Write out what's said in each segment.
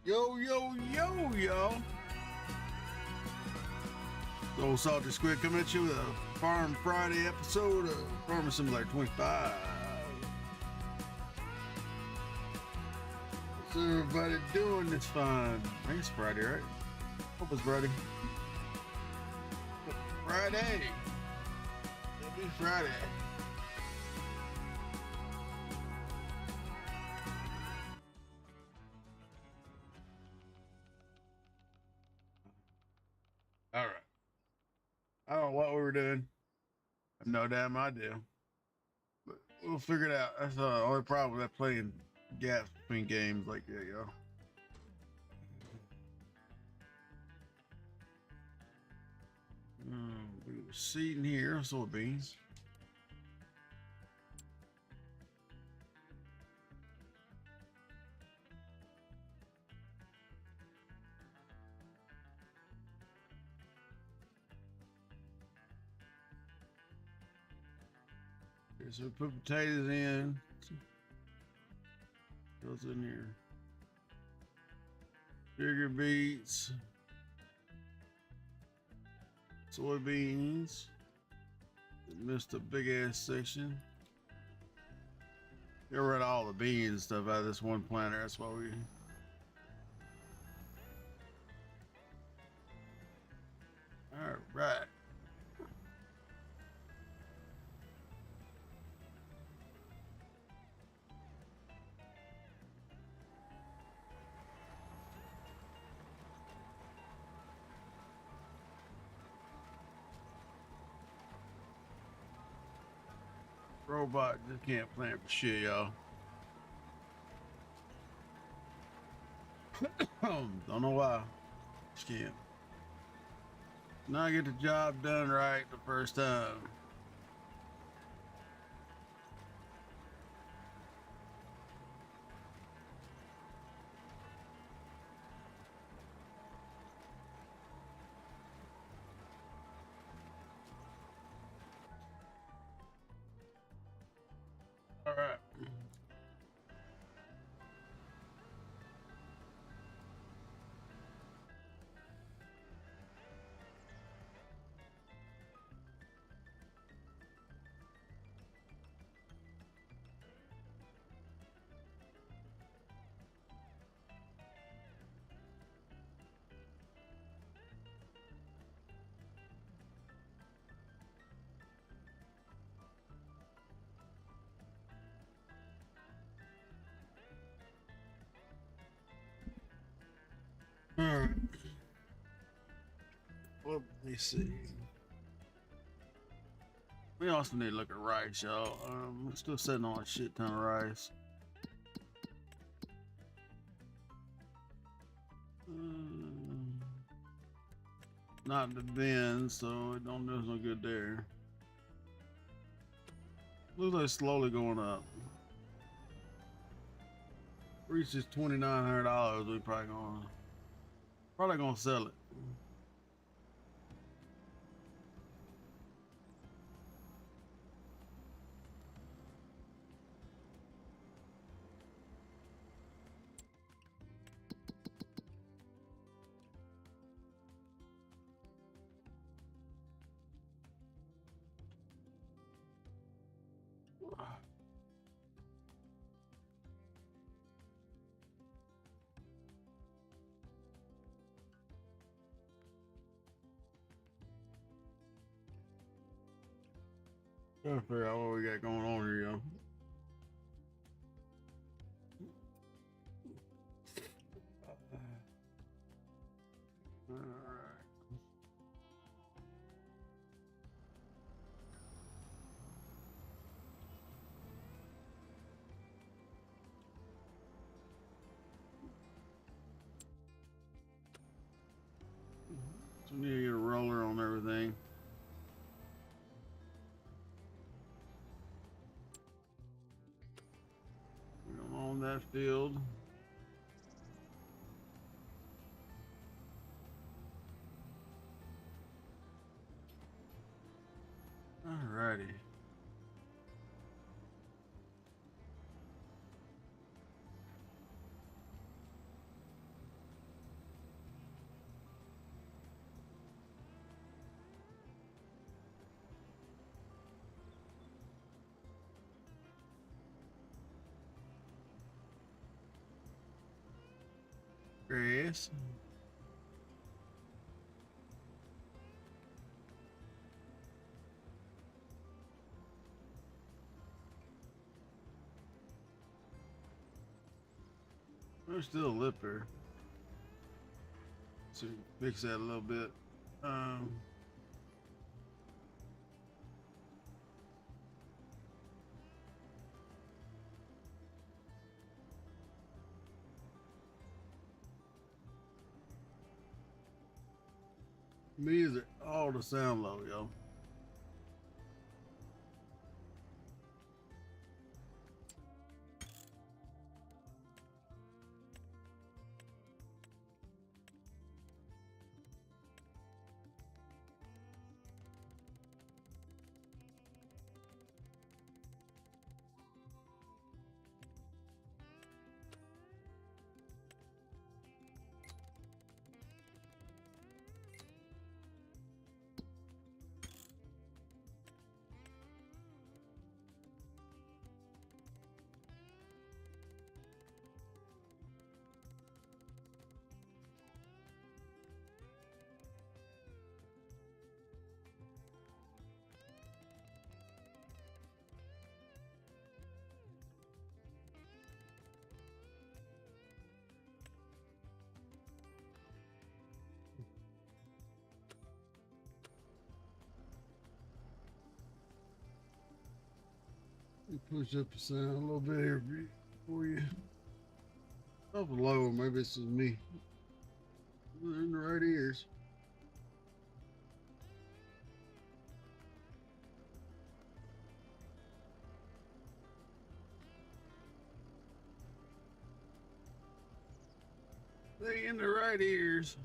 Yo, yo, yo, yo. The old Salty Squid coming at you with a Farm Friday episode of Farming Simulator 25. What's everybody doing this fine? I think it's Friday, right? Hope it's Friday. Friday. It'll be Friday. All right. I don't know what we were doing. I have no damn idea. But we'll figure it out. That's the only problem with playing gaps between games like that, yo. We were seeding here, soybeans. Okay, so we put potatoes in. Goes in here. Sugar beets. Soybeans. Missed a big ass section. Get rid of all the beans and stuff out of this one planter. That's why we. All right. Robot just can't plant for shit, y'all. Don't know why. Just can't. Not get the job done right the first time. All right. All right. Well, let me see. We also need to look at rice, y'all. We're still sitting on a shit ton of rice. Not in the bin, so it don't do us no good there. Looks like it's slowly going up. Reaches $2,900. We probably gonna sell it. Trying to figure out what we got going on here, yo. All right. So we need to get a roller on everything. We don't own that field. Alrighty. guess. There's still a lip there. So fix that a little bit. Music all the sound low, yo. Push up the sound a little bit here for you. Up low, maybe this is me. In the right ears. They in the right ears.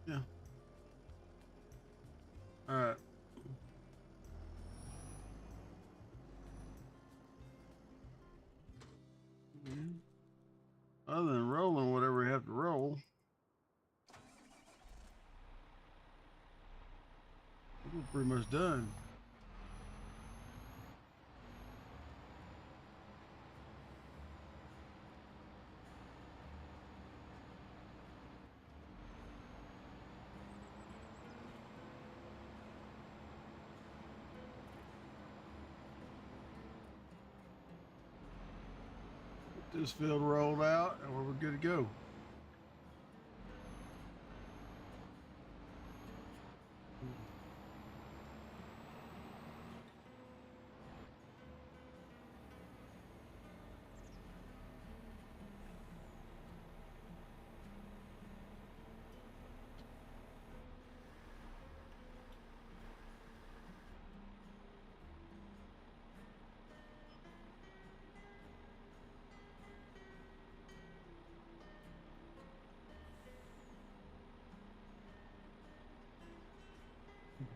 Yeah. All right. Other than rolling whatever you have to roll, we're pretty much done. Get this field rolled out and we're good to go.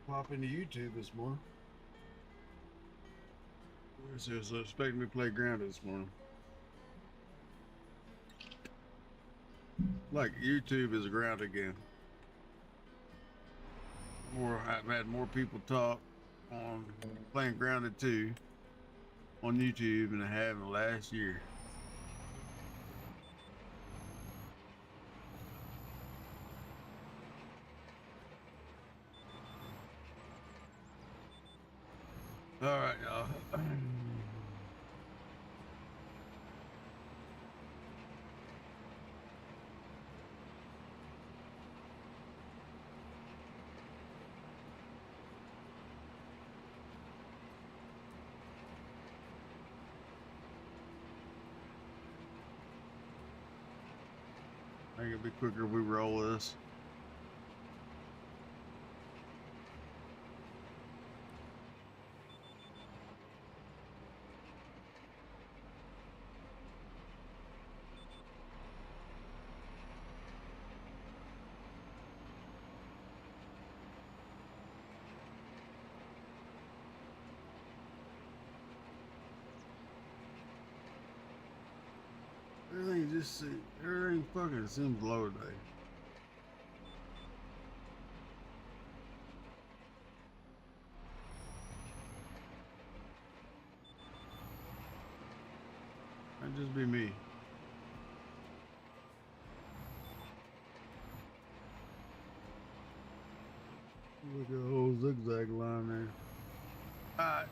Pop into YouTube this morning. So expecting me to play grounded this morning. Like YouTube is a grounded game. I've had more people talk on playing grounded 2 on YouTube than I have in the last year. All right, y'all. I think it'll be quicker if we roll this. Everything fucking seems low today. me. Look at the whole zigzag line there. All right.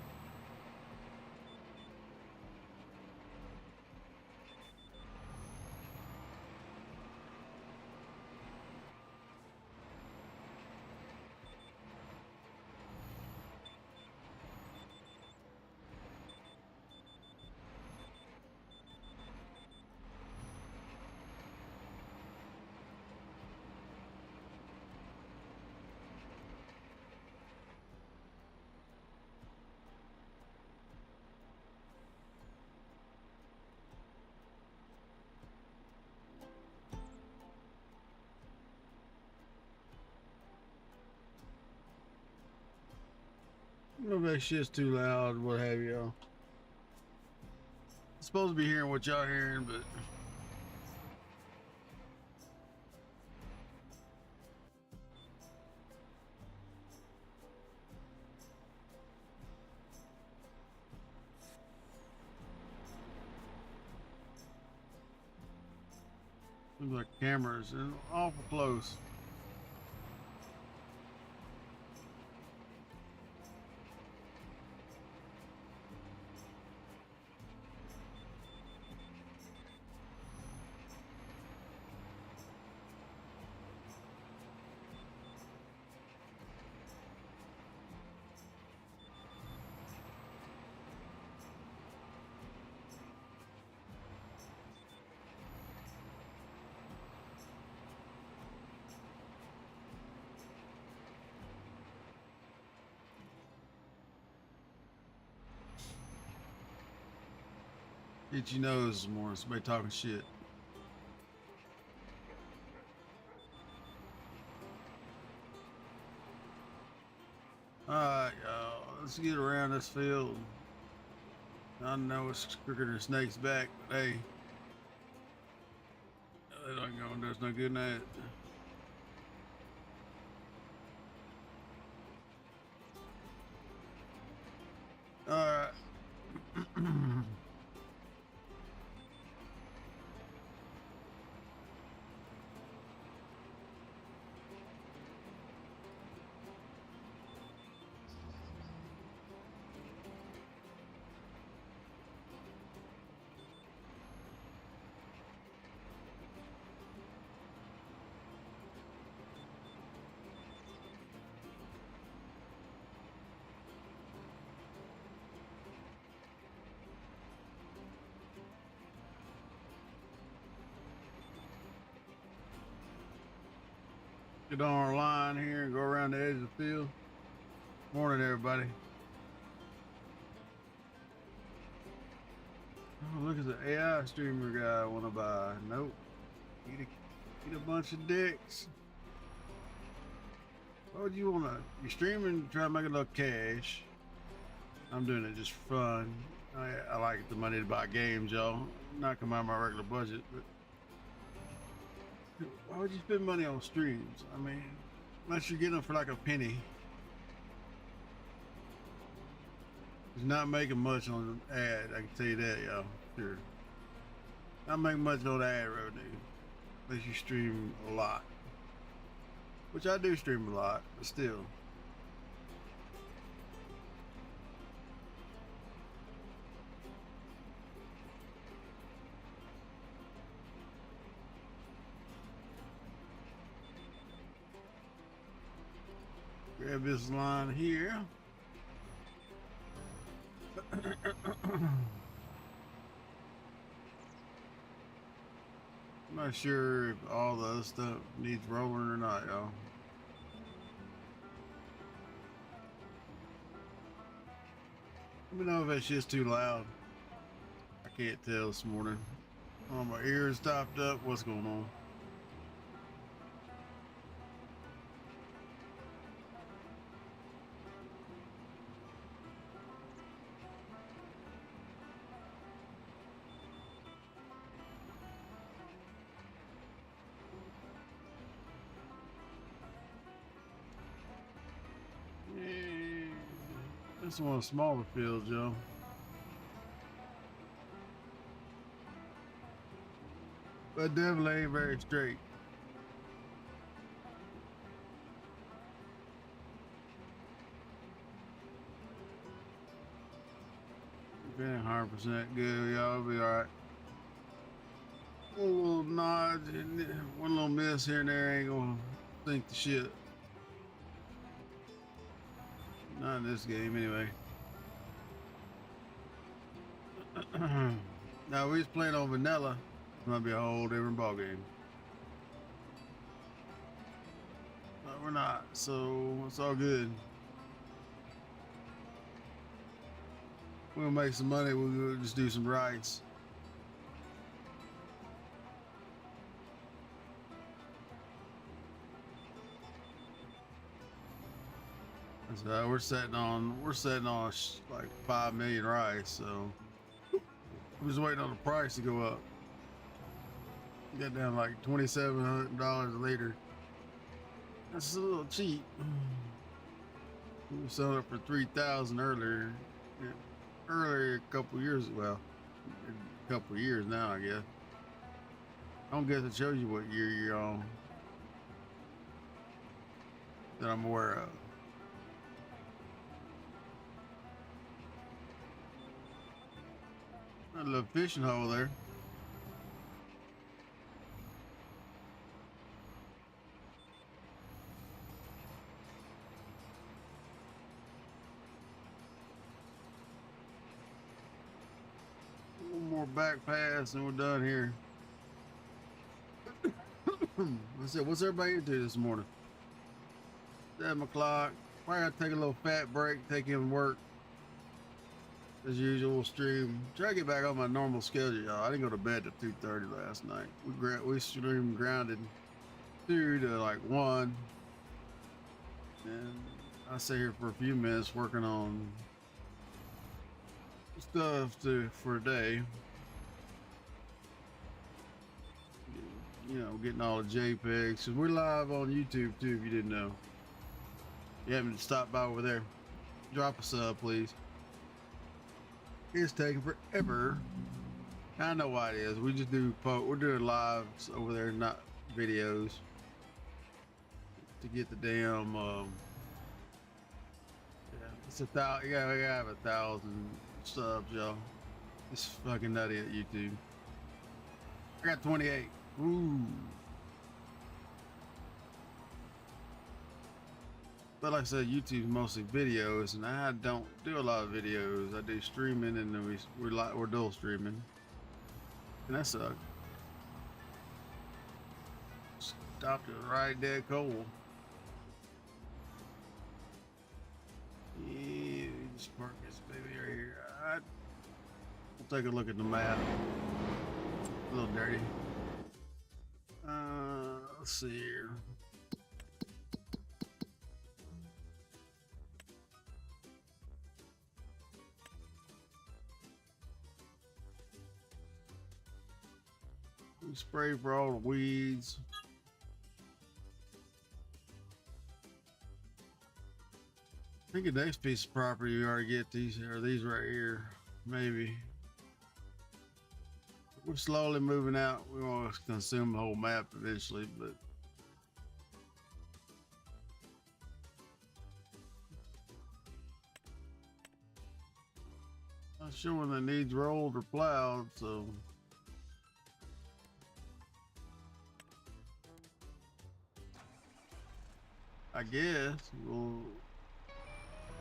I don't know if that shit's too loud, what have you. I'm supposed to be hearing what y'all hearing, but seems like cameras and awful close. Itchy nose this morning, somebody talking shit. Alright, y'all, let's get around this field. I know it's quicker than snake's back, but hey, that ain't gonna do us no good in that. Alright. Get on our line here and go around the edge of the field. Morning, everybody. Oh, look at the AI streamer guy I want to buy. Nope. Eat a bunch of dicks. Why would you want to? You're streaming to try to make a little cash. I'm doing it just for fun. I like the money to buy games, y'all. Not come out of my regular budget, but why would you spend money on streams? I mean, unless you're getting them for like a penny. He's not making much on the ad, I can tell you that, y'all. Sure. Not making much on the ad revenue. Unless you stream a lot. Which I do stream a lot, but still. Grab this line here. I'm not sure if all the other stuff needs rolling or not, y'all. Let me know if that shit's too loud. I can't tell this morning. Oh, my ears stopped up. What's going on? This one of smaller fields, y'all. but definitely ain't very straight. Feeling 100% good, y'all be alright. One little nod and one little miss here and there ain't gonna sink the ship. Not in this game, anyway. Now we was playing on vanilla. It's gonna be a whole different ball game. But we're not, so it's all good. We'll make some money. We'll just do some rides. So we're setting on like 5 million rides. So we're just waiting on the price to go up. Got down like $2,700 a liter. That's a little cheap. We were selling it for $3,000 earlier. Earlier, a couple years. Well, a couple years now, I guess. I don't guess it shows you what year you're on that I'm aware of. A little fishing hole there. One more back pass and we're done here. I said, what's everybody into this morning? 7 o'clock. Probably gotta take a little fat break, take in work. As usual, stream. Try to get back on my normal schedule, y'all. I didn't go to bed at 2:30 last night. We streamed grounded 2 to like 1. And I sat here for a few minutes working on stuff for a day. You know, getting all the JPEGs. Cause we're live on YouTube too, if you didn't know. You haven't stopped by over there. Drop a sub, please. It's taking forever. I know why it is. We just do we're doing lives over there, not videos. To get the damn yeah, it's 1,000. You gotta have 1,000 subs, y'all. It's fucking nutty at YouTube. I got 28. Ooh. But like I said, YouTube's mostly videos, and I don't do a lot of videos. I do streaming, and then we're dual streaming, and that sucks. Stopped it right dead cold. Yeah, just park this baby right here. We'll take a look at the map. A little dirty. Let's see here. We spray for all the weeds. I think the next piece of property we already get these right here, maybe. We're slowly moving out. We want to consume the whole map eventually, but not sure when it needs rolled or plowed, so I guess we'll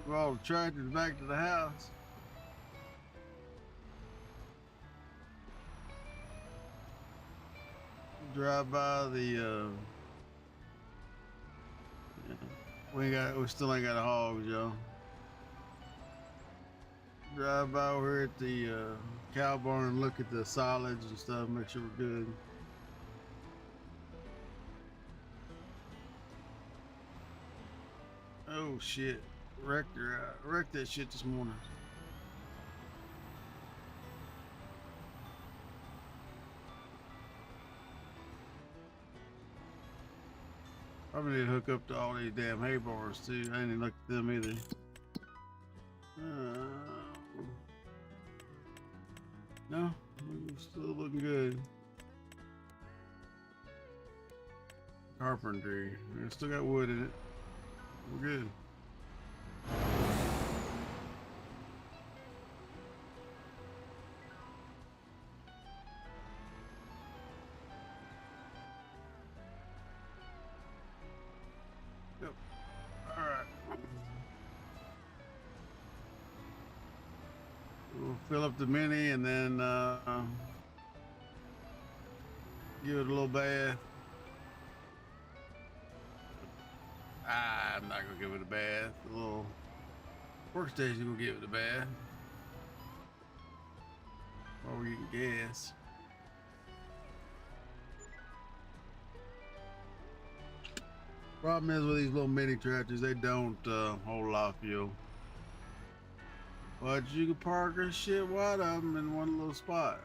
go all the tractors back to the house. Drive by the yeah, we still ain't got a hog, y'all. Drive by over here at the cow barn and look at the silage and stuff, make sure we're good. Oh shit, wrecked that shit this morning. Probably need to hook up to all these damn hay bars too. I ain't even looked at them either. No, we're still looking good. carpentry. We still got wood in it. We're good. Yep. All right. We'll fill up the mini and then give it a little bath. I'm not gonna give it a bath. The little workstation will give it a bath while we're getting gas. Problem is with these little mini tractors, they don't hold a lot of fuel. But you can park a shit wide of them in one little spot.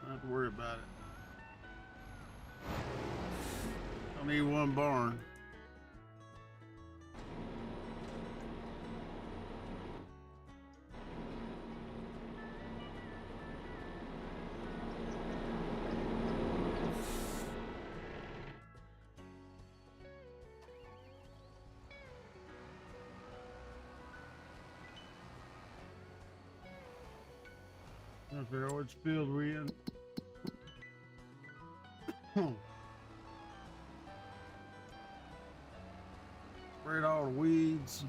Don't have to worry about it. Don't need one barn. I figure out which field we're in. Sprayed all the weeds.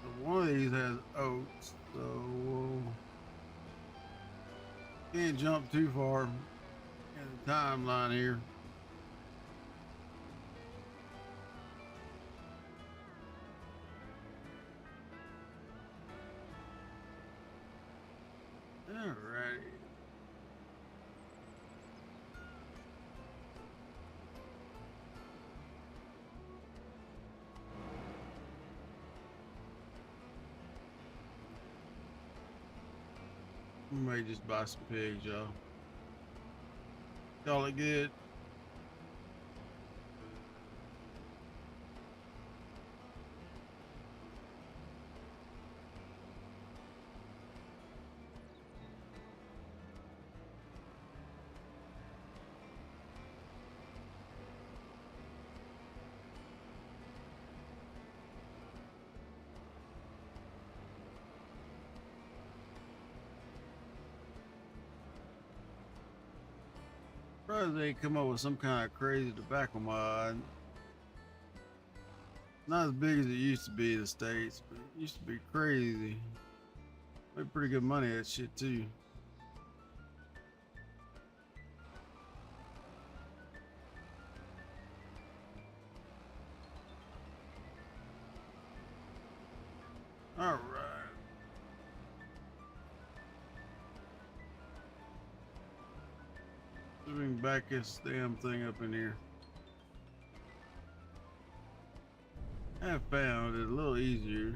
So one of these has oats, so we'll can't jump too far in the timeline here. Alrighty. We may just buy some pigs, y'all. Call it good. Surprised they come up with some kind of crazy tobacco mod. Not as big as it used to be in the States, but it used to be crazy. Made pretty good money at that shit too. All right. Let me back this damn thing up in here. I found it a little easier.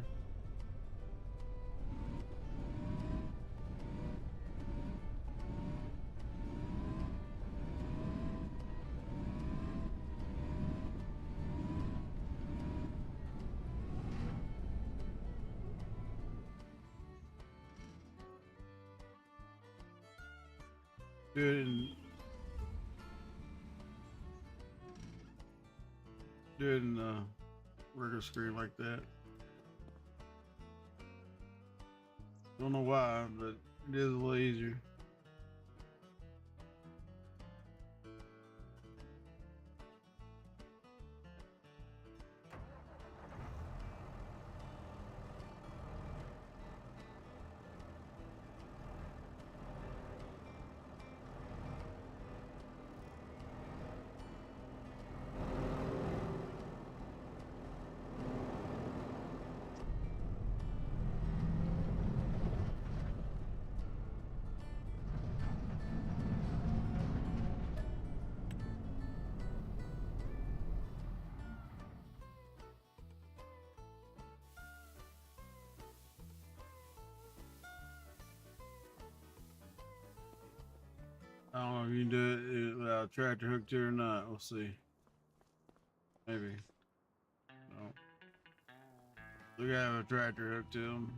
Do it in regular screen like that. Don't know why, but it is a little easier. I don't know if you can do it without a tractor hooked to it or not. We'll see. Maybe. No. We gotta have a tractor hooked to them.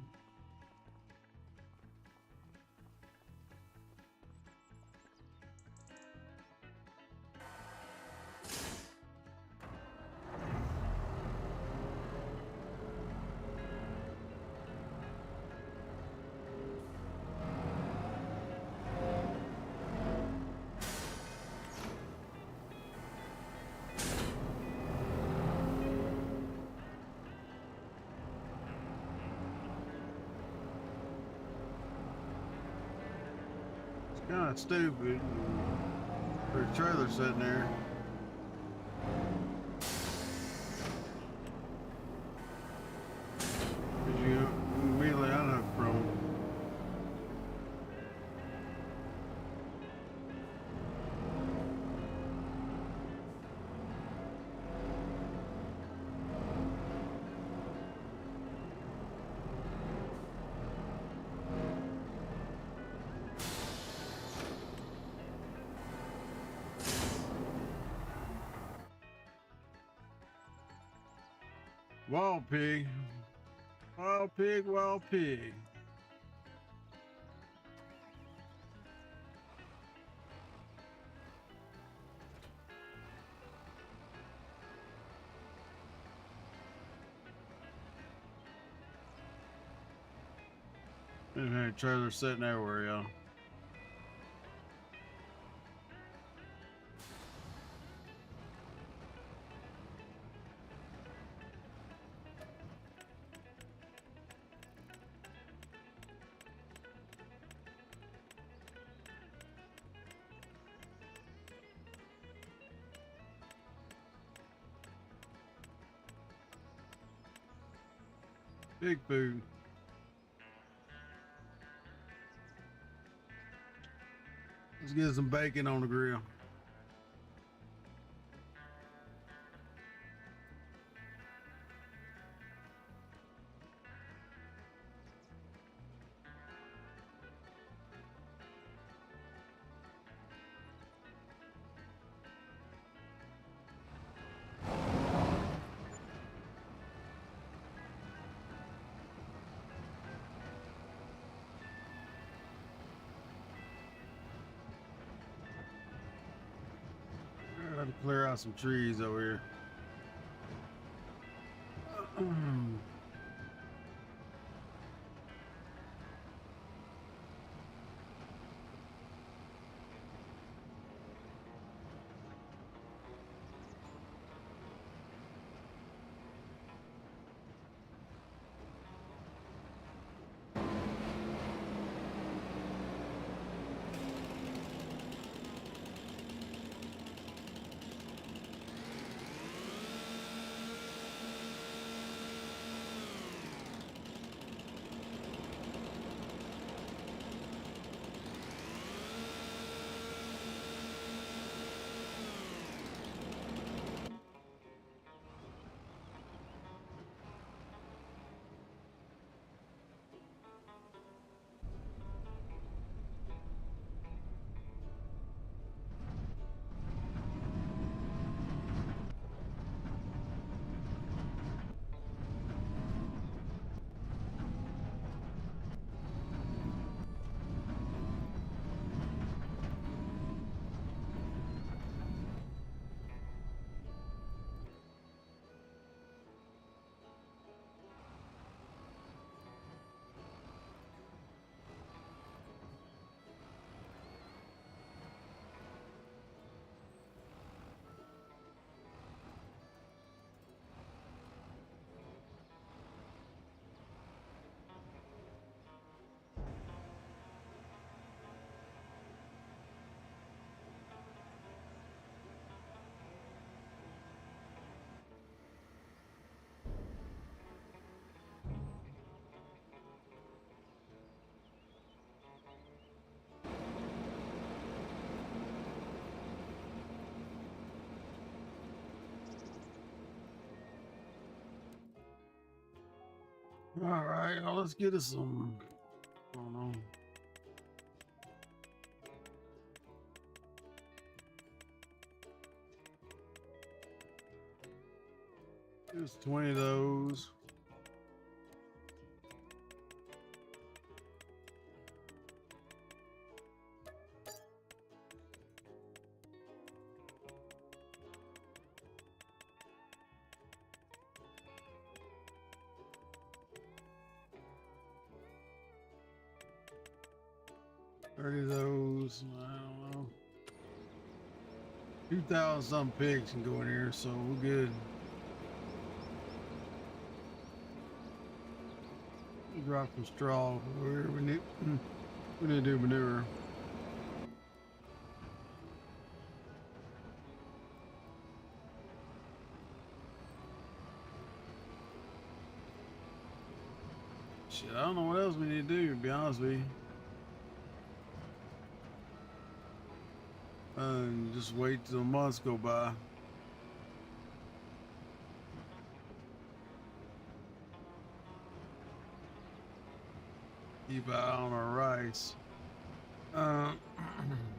Kind of stupid. There's a trailer sitting there. Cause you immediately unhook from them. Wild pig. Wild pig, wild pig. There's a trailer sitting everywhere, y'all. Big food. Let's get some bacon on the grill. I got to clear out some trees over here. All right, well, let's get us some. I don't know. Just 20 of those. Thirty of those. I don't know. 2,000 some pigs can go in here, so we're good. Drop some straw. We need to do manure. Shit, I don't know what else we need to do, to be honest with you. Just wait till months go by. Keep an eye on our rice.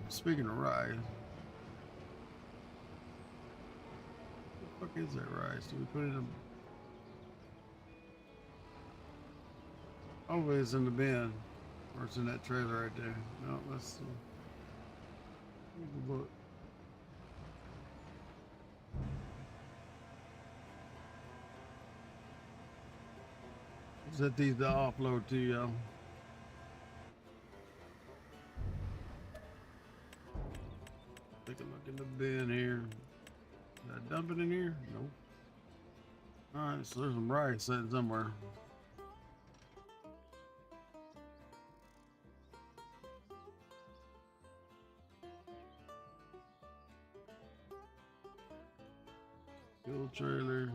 Speaking of rice, what the fuck is that rice? Do we put it in? Hopefully it's in the bin, or it's in that trailer right there. No, let's see. Look. Set these to offload to y'all. Take a look in the bin here. Did I dump it in here? Nope. Alright, so there's some rice sitting somewhere. Fuel trailer.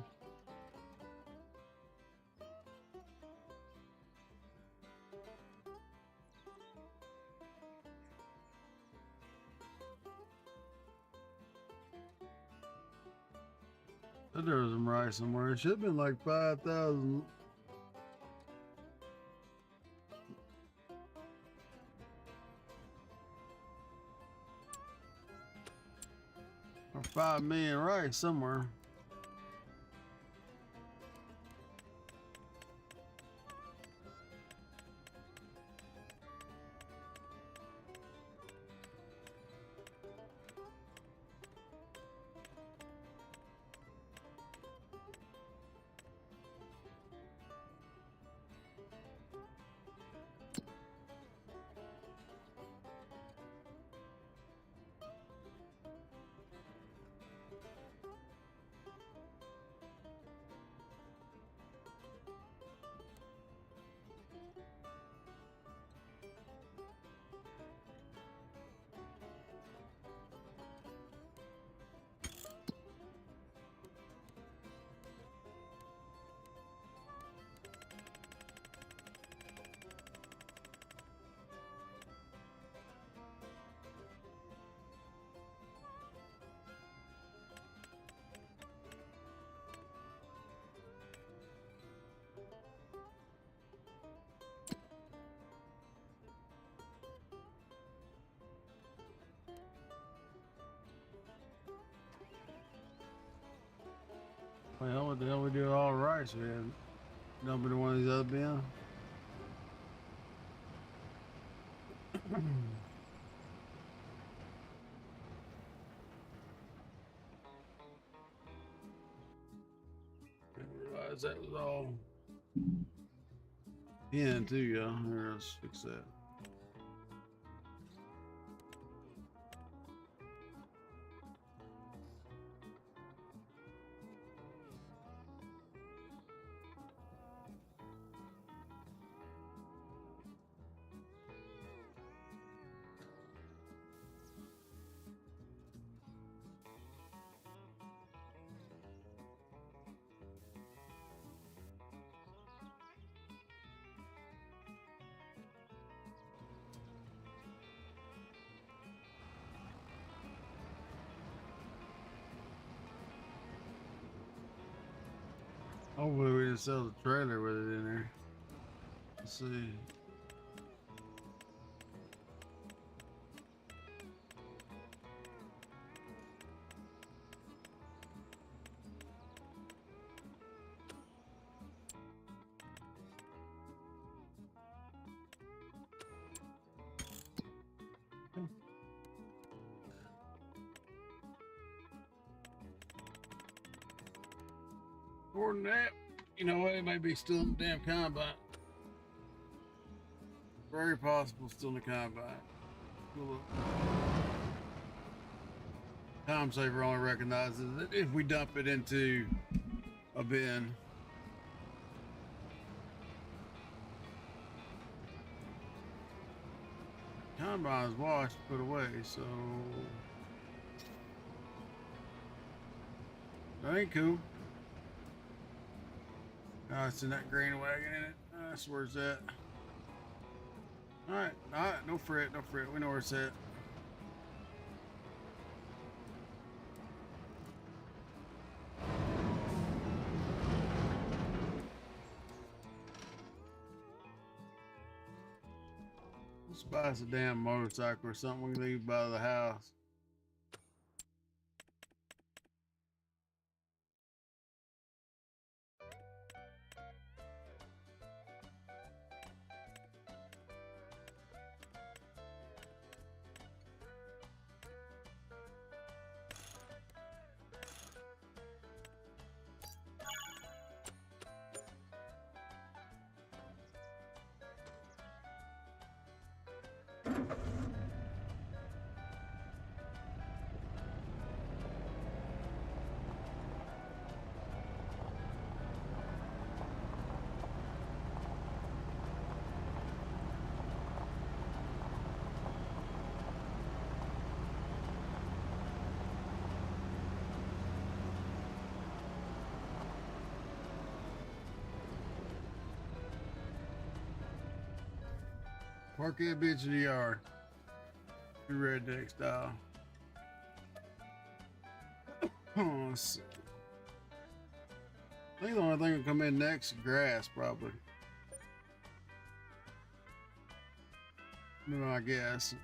There was some rice somewhere. It should have been like 5,000. Or 5 million rice somewhere. Well, what the hell we do with all the rice we had? Dump it in one of these other bins. Didn't realize that was all in too, y'all. Here, let's fix that. Hopefully we didn't sell the trailer with it in there. Let's see. More than that, you know what? It may be still in the damn combine. Very possible still in the combine. Time saver only recognizes that if we dump it into a bin. Combine is washed, put away, so that ain't cool. Oh, it's in that green wagon in it. That's where it's at. Alright, alright, no fret, no fret. We know where it's at. Let's buy us a damn motorcycle or something we can leave by the house. Park that bitch in the yard. The redneck style. Oh, let's see. I think the only thing that come in next is grass, probably. No, I guess.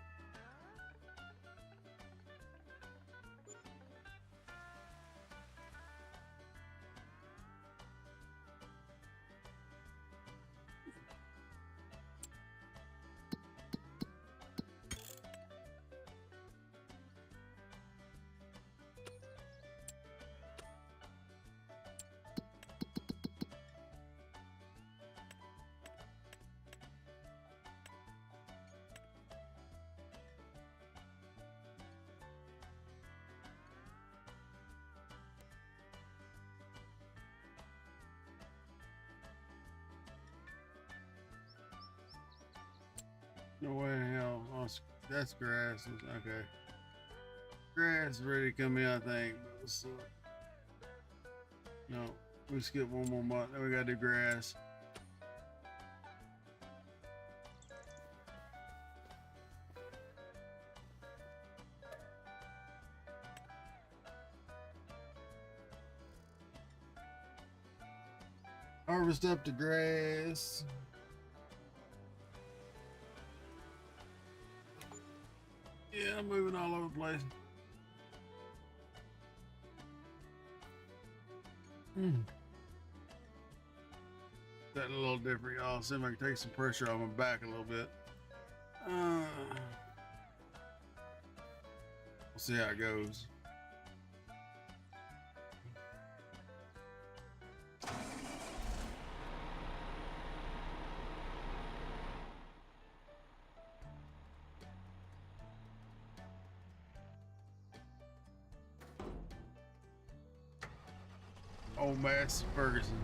No way in hell. Oh, that's grass. Okay. Grass is ready to come in, I think. But let's look. No, we skip one more month. Then we gotta do grass. Harvest up the grass. Yeah, I'm moving all over the place. That a little different, y'all. See if I can take some pressure off my back a little bit. We'll see how it goes. Old Mass Ferguson.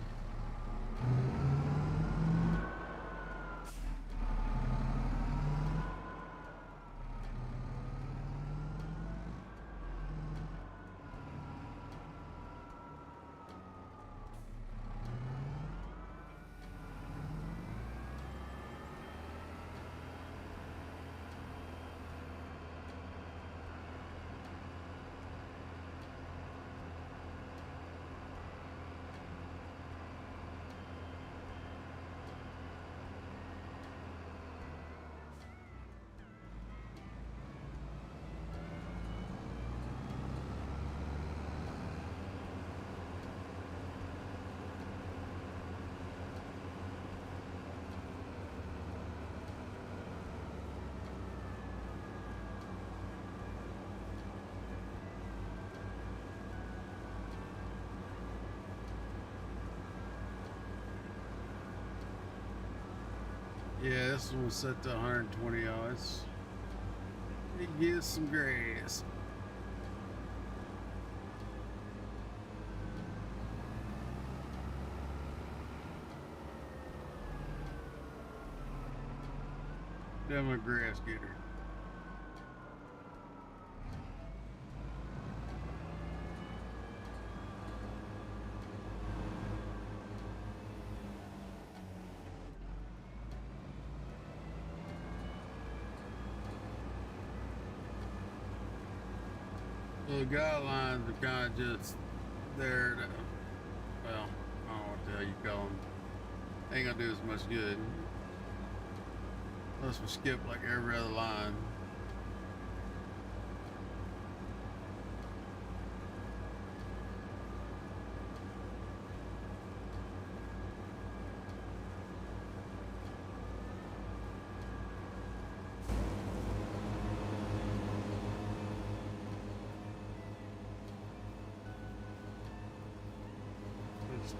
Yeah, this one was set to 120 yards. It gives some grass. Damn a grass getter. So the guidelines are kind of just there to, well, I don't know what the hell you call them. Ain't gonna do as much good unless we skip like every other line.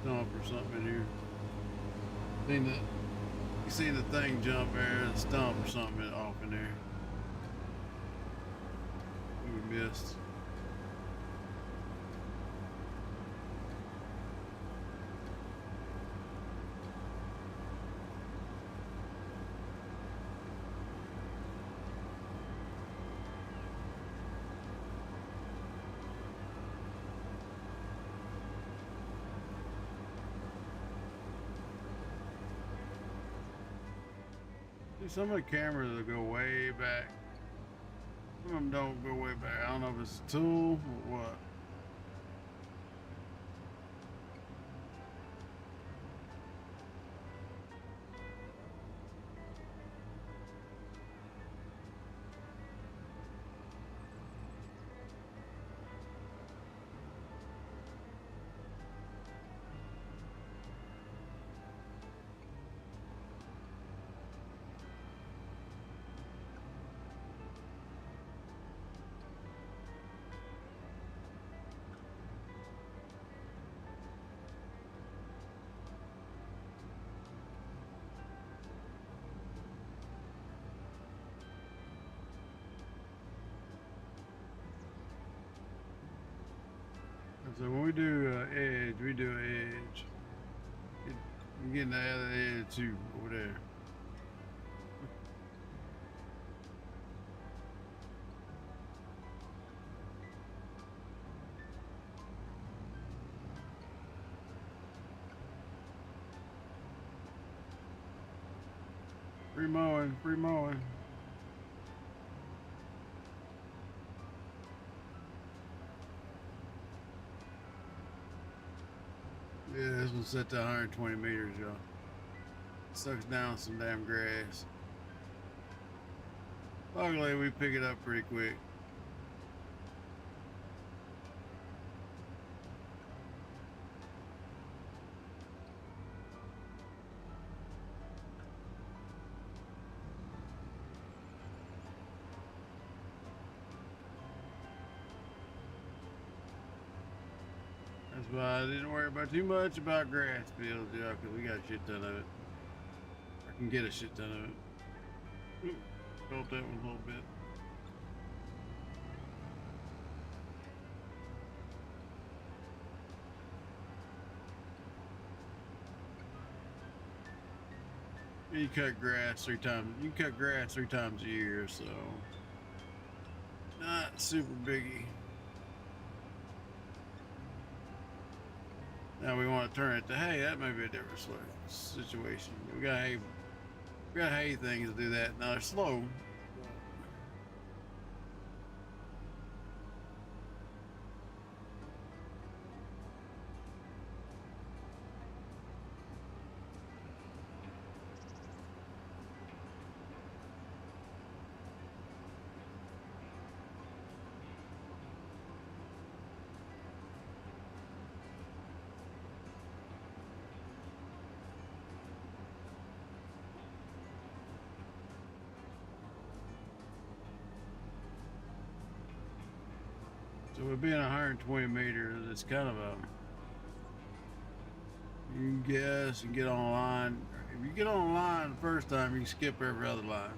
Stump or something in here. You seen the thing jump there, the stump or something off in there. We missed. Some of the cameras will go way back. Some of them don't go way back. I don't know if it's a tool or what. So when we do edge, we do edge. You're getting the other edge too over there. Free mowing, free mowing. Yeah, this one's set to 120 meters, y'all. Sucks down some damn grass. Luckily, we pick it up pretty quick. That's why I didn't worry about too much about grass fields, yeah, because we got a shit ton of it. I can get a shit ton of it. Oop, felt that one a little bit. You cut grass 3 times. You can cut grass 3 times a year, so not super biggie. Now we want to turn it to hay. That may be a different situation. We got hay things to do that. Now they're slow. So with being 120 meters, it's kind of a, you can guess and get on a line. If you get on a line the first time, you can skip every other line.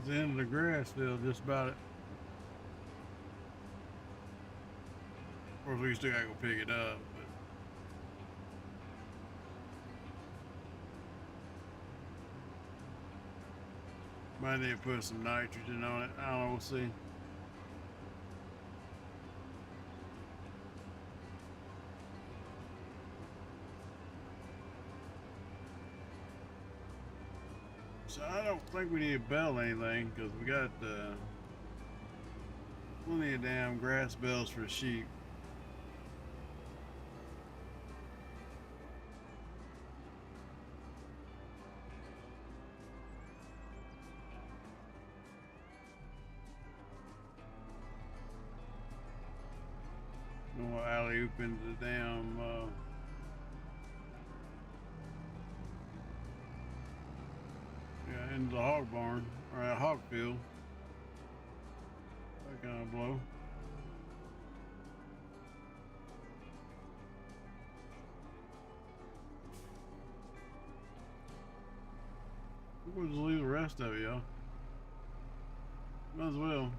It's the end of the grass field, just about it. Of course, we still gotta go pick it up, but might need to put some nitrogen on it. I don't know, we'll see. So I don't think we need to bell anything because we got plenty of damn grass bells for sheep. No alley oop into the damn into the hog barn or a hog field. That kind of blow. We'll just leave the rest of it, y'all. Might as well.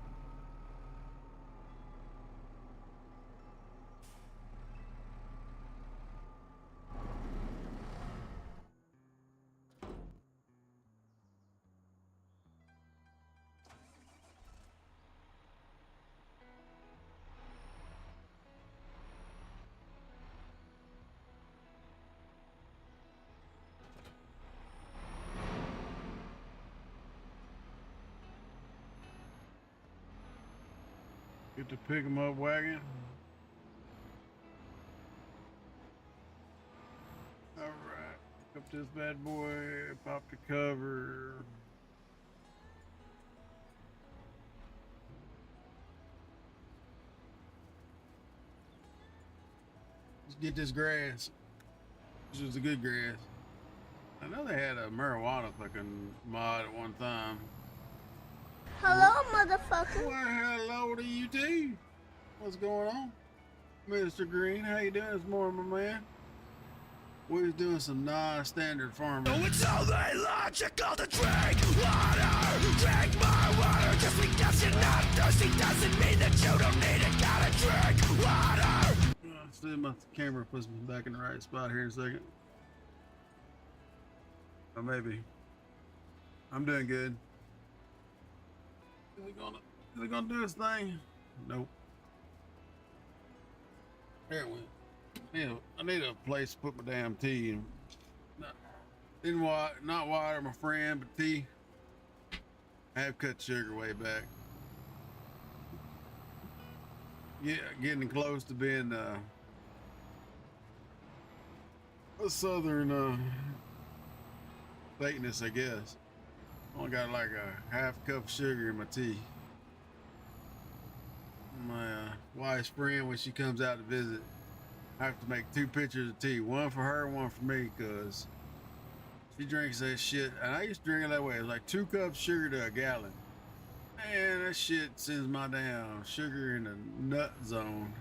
Get the pick 'em up wagon. All right, pick up this bad boy, pop the cover. Let's get this grass. This is the good grass. I know they had a marijuana fucking mod at one time. Hello, motherfucker. Well, hello to you too. What's going on? Mr. Green, how you doing this morning, my man? We're doing some non-standard farming. Oh, it's only logical to drink water. Drink my water. Just because you're not thirsty doesn't mean that you don't need it. Gotta drink water. Let's see if my camera puts me back in the right spot here in a second. Or maybe. I'm doing good. Is it gonna do its thing? Nope. There it went. I need a place to put my damn tea in. Not water, my friend, but tea. I have cut sugar way back. Yeah, getting close to being a southern Satanist, I guess. Only got like a half cup of sugar in my tea. My wife's friend, when she comes out to visit, I have to make 2 pitchers of tea, one for her, one for me, cause she drinks that shit, and I used to drink it that way. It's like 2 cups of sugar to a gallon. Man, that shit sends my damn sugar in the nut zone.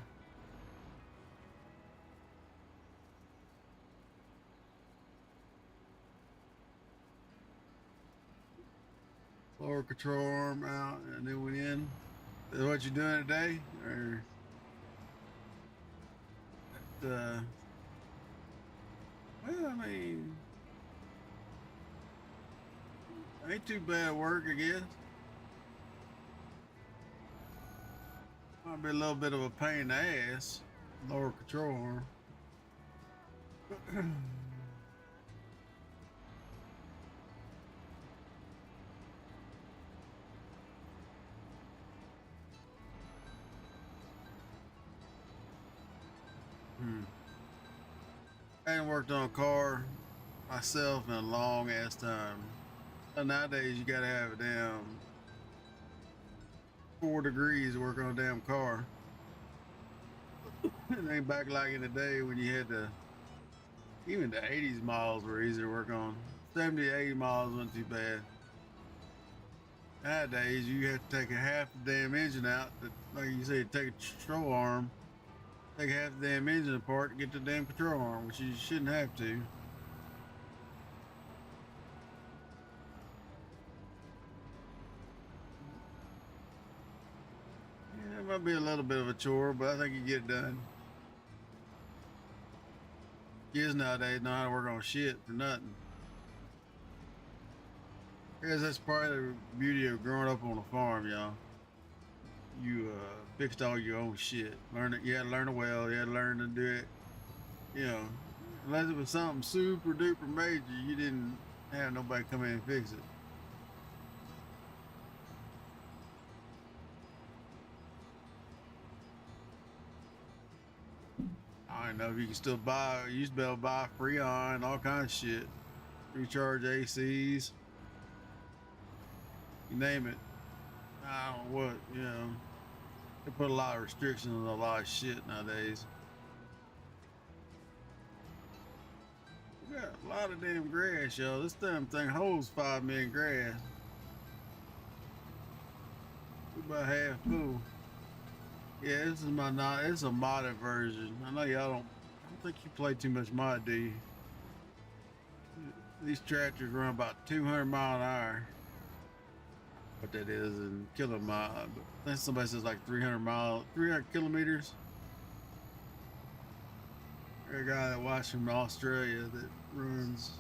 Lower control arm out, and then went in. Is that what you're doing today? Or well, I mean, ain't too bad work, I guess. Might be a little bit of a pain in the ass. Lower control arm. I ain't worked on a car myself in a long ass time. And nowadays you gotta have a damn 4 degrees to work on a damn car. It ain't back like in the day when you had to, even the 80s models were easy to work on. 70 to 80 miles wasn't too bad. Nowadays you have to take a half the damn engine out, like you say, take a control arm, take half the damn engine apart to get the damn control arm, which you shouldn't have to. might be a little bit of a chore, but I think you get it done. Kids nowadays know how to work on shit for nothing. Because that's part of the beauty of growing up on a farm, y'all. You fixed all your own shit. Learn it. You had to learn it well. You had to learn to do it. You know, unless it was something super duper major, you didn't have nobody come in and fix it. I don't know if you can still buy. You used to be able to buy Freon, all kinds of shit. Recharge ACs. You name it. I don't know what, you know. They put a lot of restrictions on a lot of shit nowadays. We got a lot of damn grass, y'all. This damn thing holds 5 million grass. We about half full. Yeah, this is my not. It's a modded version. I know y'all don't. I don't think you play too much mod, do you? These tractors run about 200 miles an hour. What that is in kilomile. I think somebody says like 300 kilometers. There's a guy that watched from Australia that runs.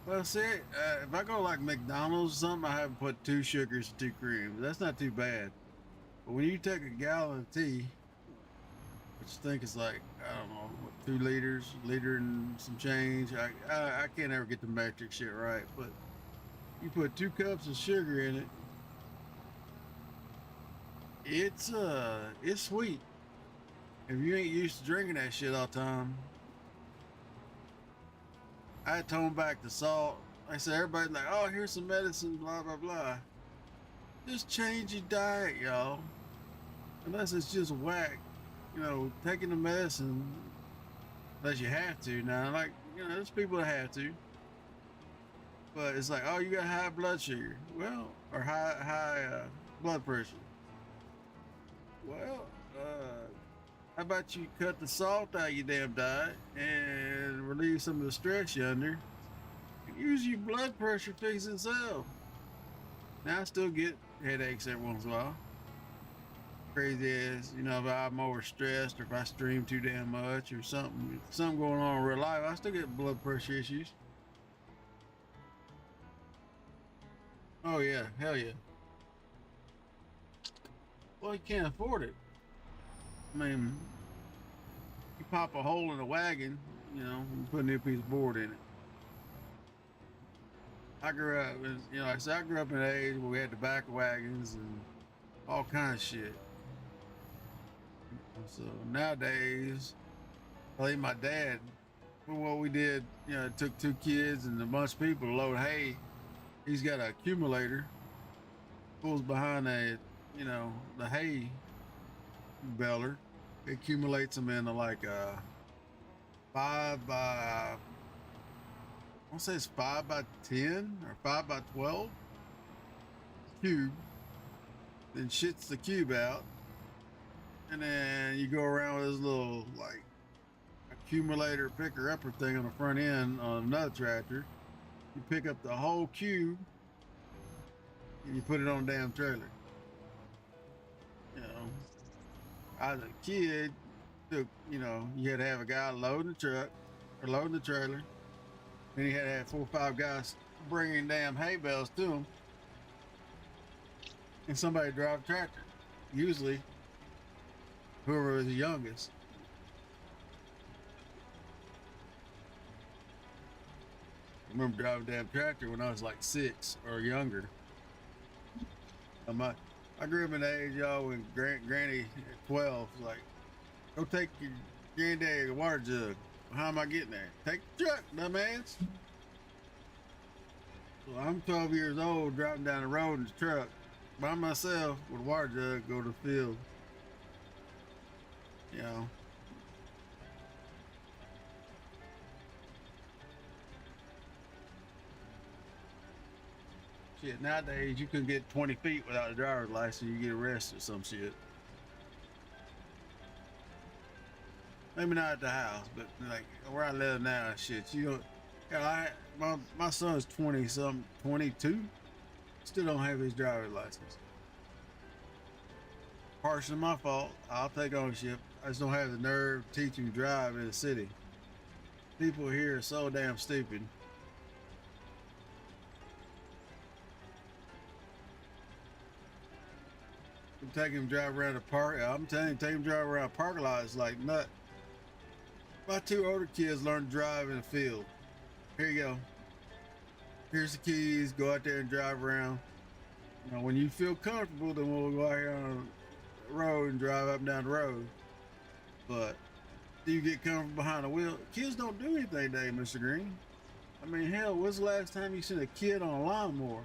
Well, see, if I go like McDonald's or something, I haven't put 2 sugars and 2 creams. That's not too bad. But when you take a gallon of tea, which I think is like, I don't know, what, 2 liters, liter and some change. I can't ever get the metric shit right, but you put 2 cups of sugar in it. It's sweet. If you ain't used to drinking that shit all the time, I toned back the salt. I said, everybody's like, oh, here's some medicine, blah, blah, blah. Just change your diet, y'all. Unless it's just whack. You know, taking the medicine, unless you have to. Now, like, you know, there's people that have to. But it's like, oh, you got high blood sugar. Well, or high blood pressure. Well, how about you cut the salt out of your damn diet and relieve some of the stress you're under? And use your blood pressure fix itself. Now I still get headaches every once in a while. Crazy as, you know, if I'm overstressed or if I stream too damn much or something going on in real life, I still get blood pressure issues. Oh yeah, hell yeah. Well, you can't afford it. I mean, you pop a hole in a wagon, you know, and put a new piece of board in it. I grew up, you know, like I said, I grew up in an age where we had tobacco wagons and all kinds of shit. So nowadays, I think my dad, for what we did, you know, it took 2 kids and a bunch of people to load hay. He's got an accumulator, pulls behind a, you know, the hay baler. It accumulates them into like a 5 by, I want to say it's 5 by 10 or 5 by 12 cube. Then shits the cube out. And then you go around with this little like accumulator picker upper thing on the front end on another tractor. You pick up the whole cube and you put it on a damn trailer. You know, I was a kid, you know, you had to have a guy loading the truck or loading the trailer. Then you had to have 4 or 5 guys bringing damn hay bales to them. And somebody drive the tractor. Usually, whoever was the youngest. I remember driving a damn tractor when I was like 6 or younger. I grew up in the age, y'all, when Granny at 12 was like, go take your granddaddy a water jug. How am I getting there? Take the truck, dumbass. So I'm 12 years old driving down the road in the truck by myself with a water jug, go to the field. You know. Shit, nowadays you couldn't get 20 feet without a driver's license, you get arrested or some shit. Maybe not at the house, but like where I live now, shit, you don't. Yeah, my son's 20 something, 22, still don't have his driver's license. Partially my fault. I'll take ownership. I just don't have the nerve teaching to drive in the city. People here are so damn stupid. I'm taking him drive around the park. I'm telling you, take him drive around the parking lot. It's like nut. My two older kids learned to drive in the field. Here you go. Here's the keys. Go out there and drive around. You know, when you feel comfortable, then we'll go out here on the road and drive up and down the road. But do you get comfortable behind the wheel? Kids don't do anything today, Mr. Green. I mean, hell, when's the last time you seen a kid on a lawnmower?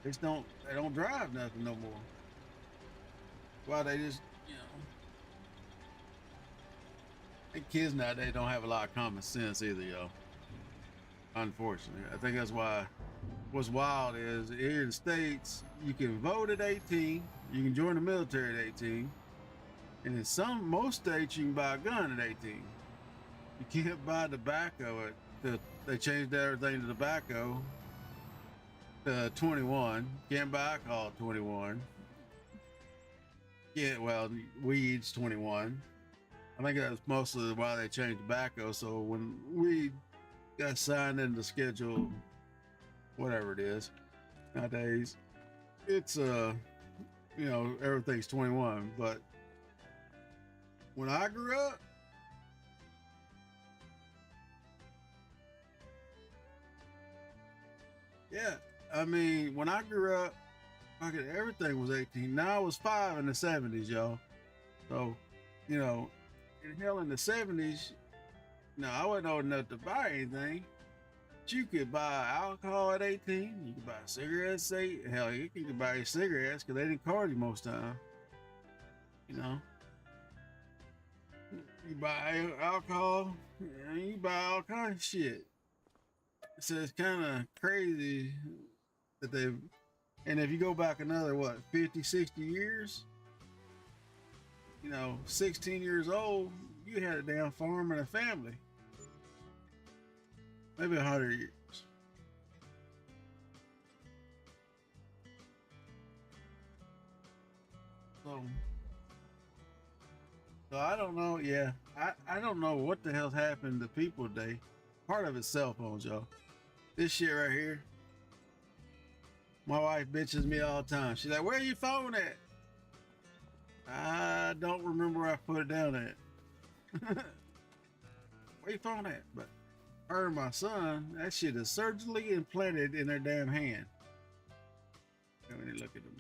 They don't drive nothing no more. Why they just, you know. And kids nowadays don't have a lot of common sense either, yo. Unfortunately. I think that's why what's wild is here in the States, you can vote at 18, you can join the military at 18, and in most states you can buy a gun at 18. You can't buy tobacco they changed everything to tobacco to 21. Can't buy alcohol at 21. Yeah, well, weed's 21. I think that's mostly why they changed tobacco. So when weed got signed into schedule, whatever it is, nowadays, it's you know, everything's 21. But when I grew up, yeah, I mean, when I grew up, fucking everything was 18. Now it was 5 in the 70s, y'all. So, you know, in hell in the 70s, no, I wasn't old enough to buy anything. But you could buy alcohol at 18. You could buy cigarettes at 8. Hell, you could buy cigarettes because they didn't card you most time. You know, you buy alcohol, you buy all kinds of shit. So it's kind of crazy that they've, and if you go back another, what, 50, 60 years, you know, 16 years old, you had a damn farm and a family. Maybe 100 years. So I don't know. Yeah, I don't know what the hell's happened to people today. Part of it's cell phones, y'all. This shit right here. My wife bitches me all the time. She's like, "Where your phone at?" I don't remember where I put it down at. Where your phone at? But her and my son, that shit is surgically implanted in their damn hand. Let me look at them.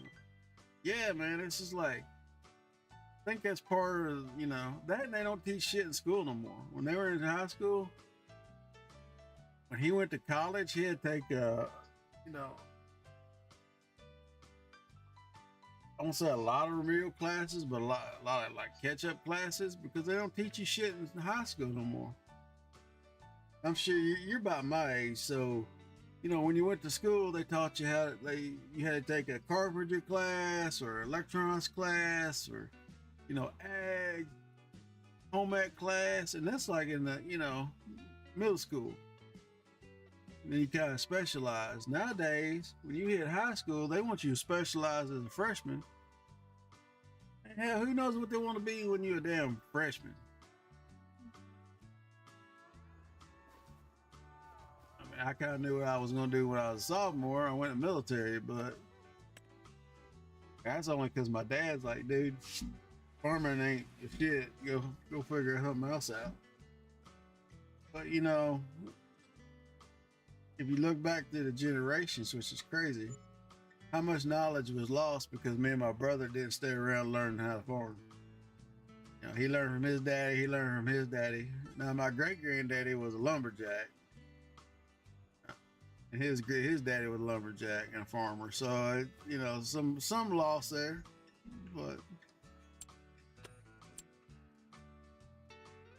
Yeah, man, it's just like, I think that's part of, you know, that they don't teach shit in school no more. When they were in high school, when he went to college, he had to take, you know, I won't say a lot of remedial classes, but a lot of like catch-up classes, because they don't teach you shit in high school no more. I'm sure you're about my age, so you know when you went to school, they taught you you had to take a carpentry class or electronics class or, you know, ag, home ec class, and that's like in the, you know, middle school. And then you kind of specialize. Nowadays, when you hit high school, they want you to specialize as a freshman. And hell, who knows what they want to be when you're a damn freshman? I mean, I kind of knew what I was going to do when I was a sophomore. I went to the military, but that's only because my dad's like, dude, farming ain't shit. Go figure something else out. But you know, if you look back to the generations, which is crazy, how much knowledge was lost because me and my brother didn't stay around learning how to farm. You know, he learned from his daddy, he learned from his daddy. Now my great granddaddy was a lumberjack, and his daddy was a lumberjack and a farmer. So you know, some loss there, but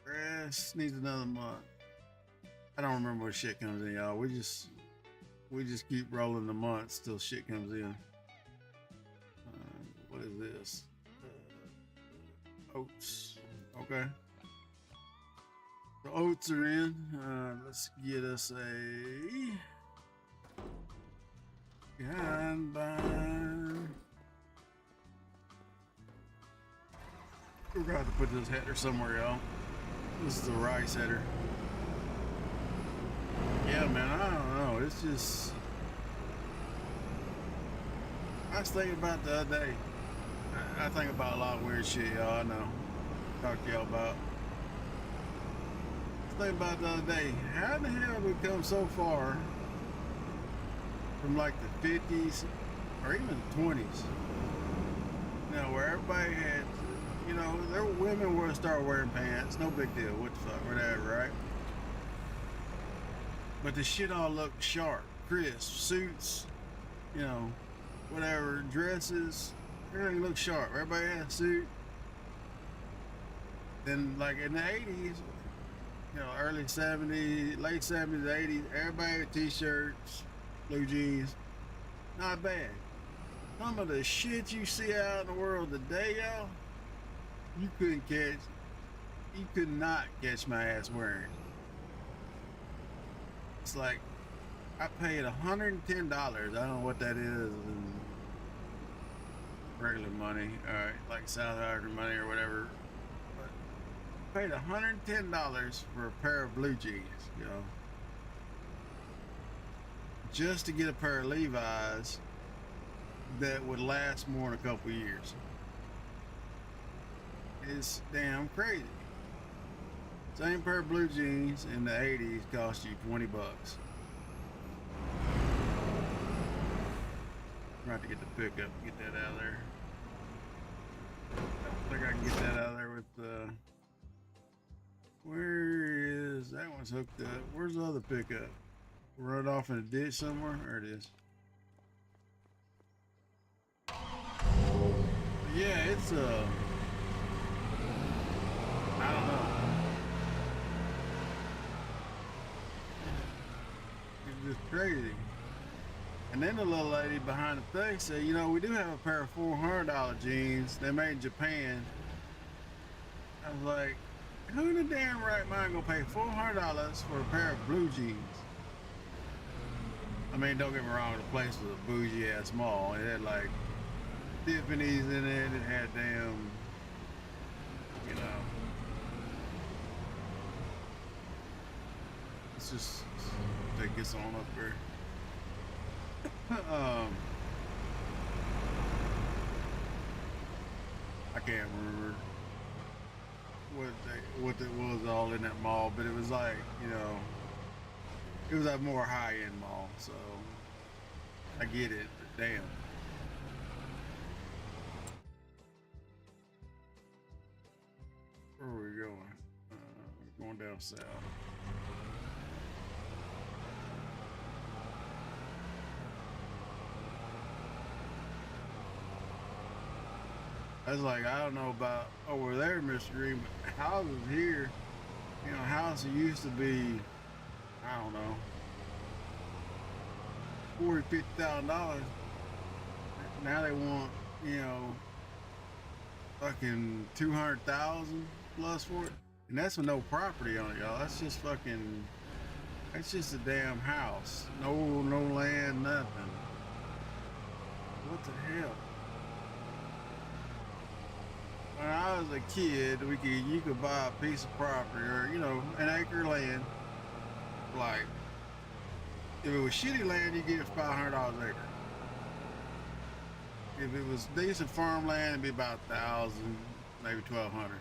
grass needs another month. I don't remember what shit comes in, y'all. We just keep rolling the months till shit comes in. What is this? Oats. Okay. The oats are in. Let's get us a combine. We're gonna have to put this header somewhere, y'all. This is a rice header. Yeah, man, I don't know. It's just, I was thinking about the other day. I think about a lot of weird shit, y'all. I know. Talk to y'all about. I was thinking about the other day. How the hell did we come so far from like the 50s or even the 20s? You know, where everybody had, you know, there were women were start wearing pants. No big deal. What the fuck, whatever, right? But the shit all looked sharp, crisp, suits, you know, whatever, dresses, everything looked sharp. Everybody had a suit. Then, like in the 80s, you know, early 70s, late 70s, 80s, everybody had t-shirts, blue jeans. Not bad. Some of the shit you see out in the world today, y'all, you could not catch my ass wearing. It's like, I paid $110. I don't know what that is in regular money, like South African money or whatever. But I paid $110 for a pair of blue jeans, you know, just to get a pair of Levi's that would last more than a couple years. It's damn crazy. Same pair of blue jeans in the 80s cost you $20. I'm about to get the pickup, get that out of there. I think I can get that out of there with where is that one's hooked up? Where's the other pickup? Run it off in a ditch somewhere? There it is. Yeah, it's I don't know. It's just crazy. And then the little lady behind the thing said, you know, we do have a pair of $400 jeans. They're made in Japan. I was like, who in the damn right mind gonna pay $400 for a pair of blue jeans? I mean, don't get me wrong, the place was a bougie ass mall. It had like Tiffany's in it. It had damn, you know. Let's just take this on up here. I can't remember what it was all in that mall, but it was like, you know, it was a more high-end mall, so I get it, but damn. Where are we going? We're going down south. I was like, I don't know about over there, Mr. Green, but houses here, you know, houses used to be, I don't know, $40,000, $50,000. Now they want, you know, fucking 200,000 plus for it, and that's with no property on it, y'all. That's just fucking, that's just a damn house. No land, nothing. What the hell? When I was a kid, you could buy a piece of property or, you know, an acre of land. Like, if it was shitty land, you get it for $500 an acre. If it was decent farmland, it'd be about 1,000, maybe 1,200.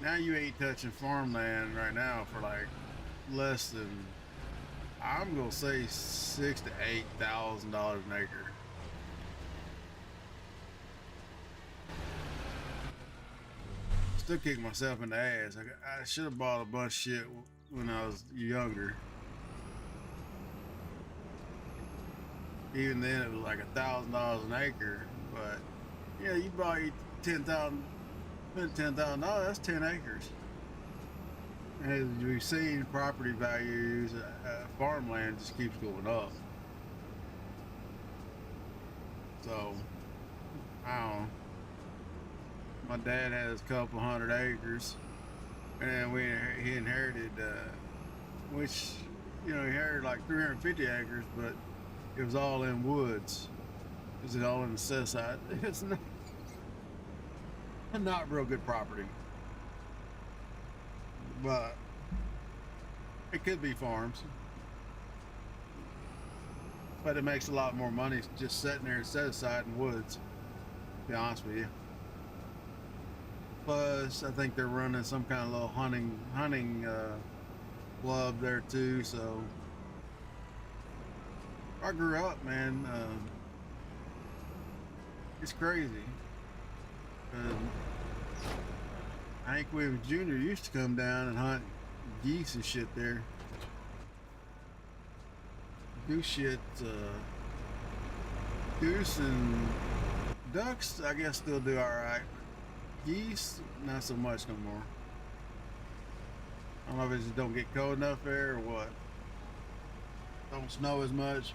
Now you ain't touching farmland right now for like less than, I'm gonna say $6,000 to $8,000 an acre. Still kick myself in the ass. I should have bought a bunch of shit when I was younger. Even then, it was like $1,000 an acre. But yeah, you buy $10,000, spend $10,000. That's 10 acres. As we've seen, property values, farmland just keeps going up. So I don't know. My dad has a couple hundred acres, and he inherited, which, you know, he inherited like 350 acres, but it was all in woods. It was all in the seaside. not real good property, but it could be farms. But it makes a lot more money just sitting there set aside in woods, to be honest with you. Plus, I think they're running some kind of little hunting club there too. So I grew up, man. It's crazy. Hank Williams Jr. used to come down and hunt geese and shit there. Goose shit, goose and ducks, I guess still do all right. Geese, not so much no more. I don't know if it just don't get cold enough there or what. Don't snow as much.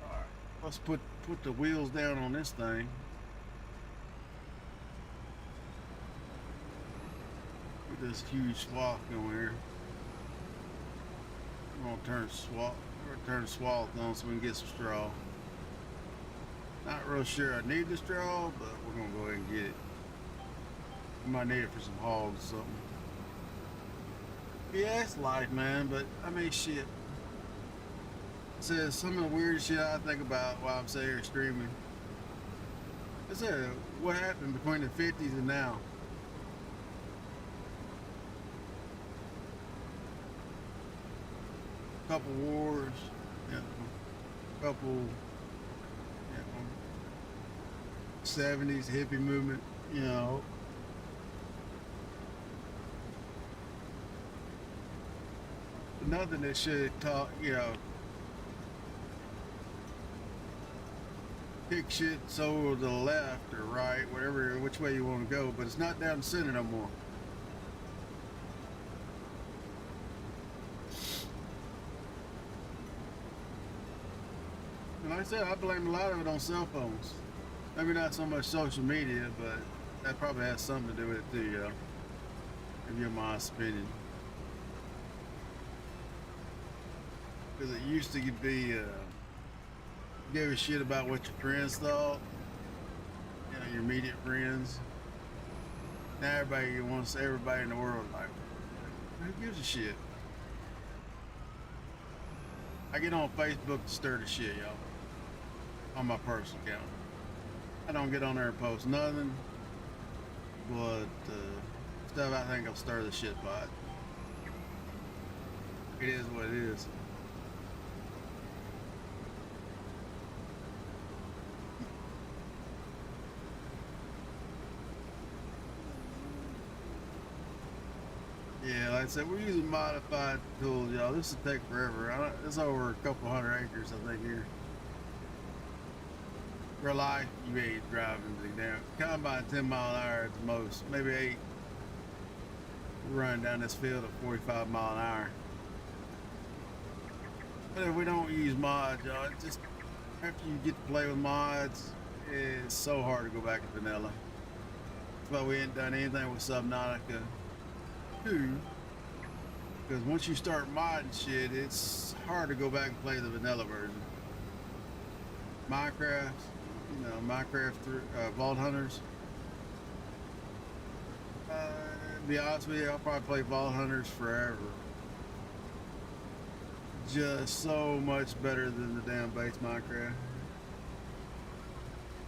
All right, let's put the wheels down on this thing. Look at this huge swath going here. We're gonna turn the swath on so we can get some straw. Not real sure I need the straw, but we're gonna go ahead and get it. We might need it for some hogs or something. Yeah, it's life, man, but I mean, shit. It says some of the weird shit I think about while I'm sitting here streaming. It said, what happened between the 50s and now? Couple wars, couple 70s hippie movement, nothing that should talk, kick shit so to the left or right, whatever, which way you want to go, but it's not down the center no more. And like I said, I blame a lot of it on cell phones. Maybe not so much social media, but that probably has something to do with it too, if you're my opinion. Because it used to be, give a shit about what your friends thought, your immediate friends. Now everybody wants everybody in the world like, who gives a shit? I get on Facebook to stir the shit, y'all. On my personal account. I don't get on there and post nothing, but stuff I think will stir the shit pot. It is what it is. Yeah, like I said, we're using modified tools, y'all. This will take forever. It's over a couple hundred acres, I think, here. Real life, you ain't driving the damn combine 10 mile an hour at the most, maybe 8. We're running down this field at 45 mile an hour. But if we don't use mods, y'all, just after you get to play with mods, it's so hard to go back to vanilla. That's why we ain't done anything with Subnautica 2. Because once you start modding shit, it's hard to go back and play the vanilla version. Minecraft, Minecraft Vault Hunters. To be honest with you, I'll probably play Vault Hunters forever. Just so much better than the damn base Minecraft.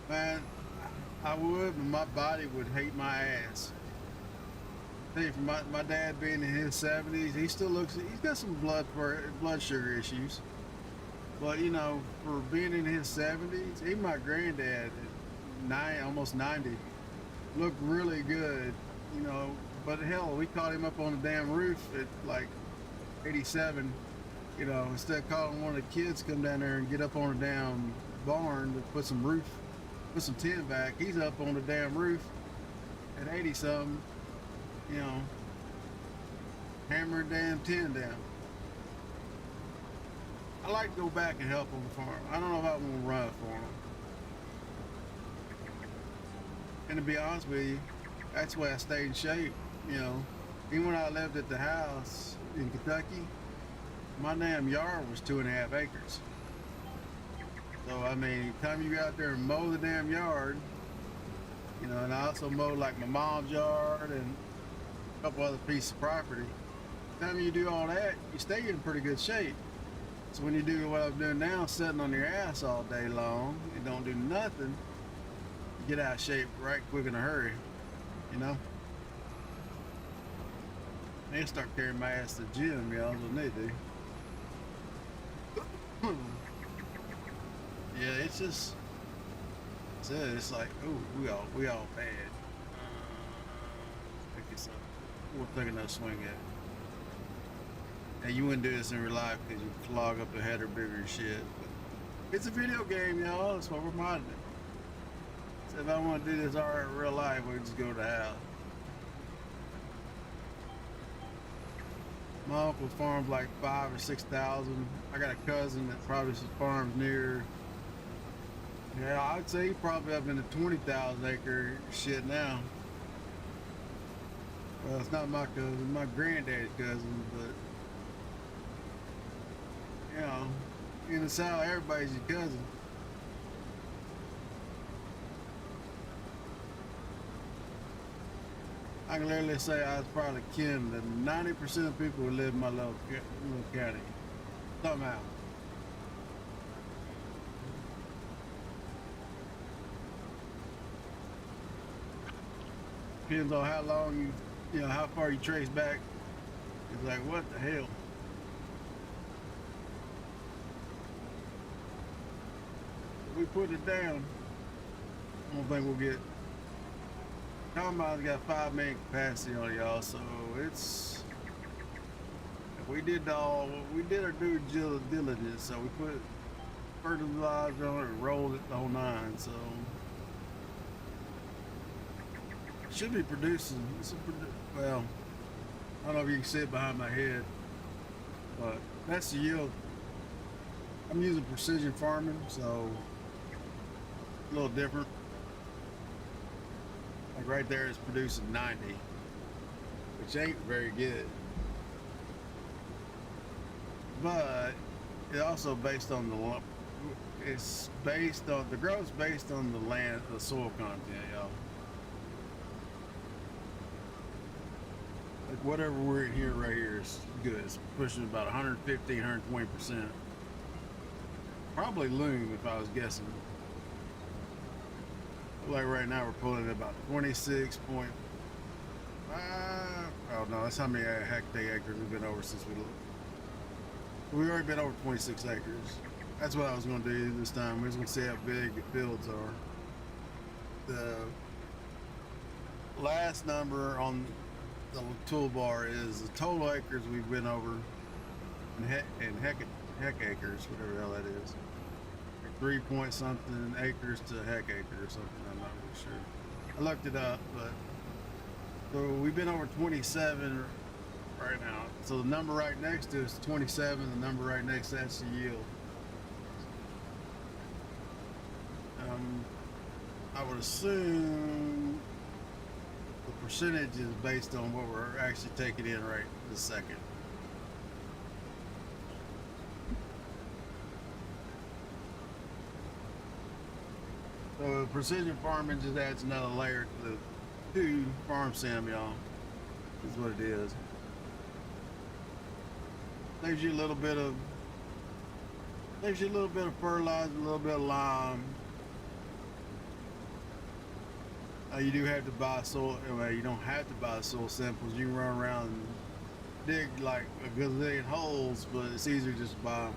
Man, I would, but my body would hate my ass. I think for my dad being in his 70s, he still looks, he's got some blood sugar issues. But for being in his 70s, even my granddad, almost 90, looked really good, But hell, we caught him up on the damn roof at like 87, instead of calling one of the kids to come down there and get up on the damn barn to put some tin back. He's up on the damn roof at 80 something, hammering damn tin down. I like to go back and help on the farm. I don't know if I want to run it for them. And to be honest with you, that's why I stayed in shape. Even when I lived at the house in Kentucky, my damn yard was 2.5 acres. So I mean, time you go out there and mow the damn yard, you know, and I also mow like my mom's yard and a couple other pieces of property. Time you do all that, you stay in pretty good shape. So when you do what I'm doing now, sitting on your ass all day long and don't do nothing, you get out of shape right quick in a hurry, you know? They start carrying my ass to the gym, y'all, that's what they do. Yeah, it's just, it's like, ooh, we all bad. Pick this up. We'll take another swing at it. And you wouldn't do this in real life because you clog up the header bigger and shit. But it's a video game, y'all. That's what we're modding it. So if I want to do this art in real life, we just go to the house. My uncle farms like 5,000 or 6,000. I got a cousin that probably farms near. Yeah, I'd say he probably up in the 20,000 acre shit now. Well, it's not my cousin, my granddad's cousin, but you know, in the South, everybody's your cousin. I can literally say I was probably kin to 90% of people who live in my little county. Somehow. Depends on how long you know, how far you trace back. It's like, what the hell? We put it down. I don't think we'll get. Combine's got 5 million capacity on y'all, so it's. We did our due diligence, so we put fertilizer on it and rolled it the whole 9, so. Should be producing. Well, I don't know if you can see it behind my head, but that's the yield. I'm using precision farming, so a little different. Like right there, it's producing 90, which ain't very good. But it's also based on the. It's based on the growth's based on the land, the soil content, y'all. Like whatever we're in here right here is good. It's pushing about 150, 120%. Probably loom if I was guessing. Like right now we're pulling at about 26.5. Oh no, that's how many hectare acres we've been over since we've already been over 26 acres. That's what I was going to do this time. We're just going to see how big the fields are. The last number on the toolbar is the total acres we've been over in heck acres, whatever the hell that is. 3 point something acres to heck acre or something. I'm not really sure. I looked it up, but so we've been over 27 right now. So the number right next to us is 27. The number right next to that's the yield. I would assume the percentage is based on what we're actually taking in right this second. So precision farming just adds another layer to farm sim, y'all. Is what it is. Saves you a little bit of fertilizer, a little bit of lime. You do have to buy soil. Well, you don't have to buy soil samples. You can run around and dig like a gazillion holes, but it's easier just to buy them.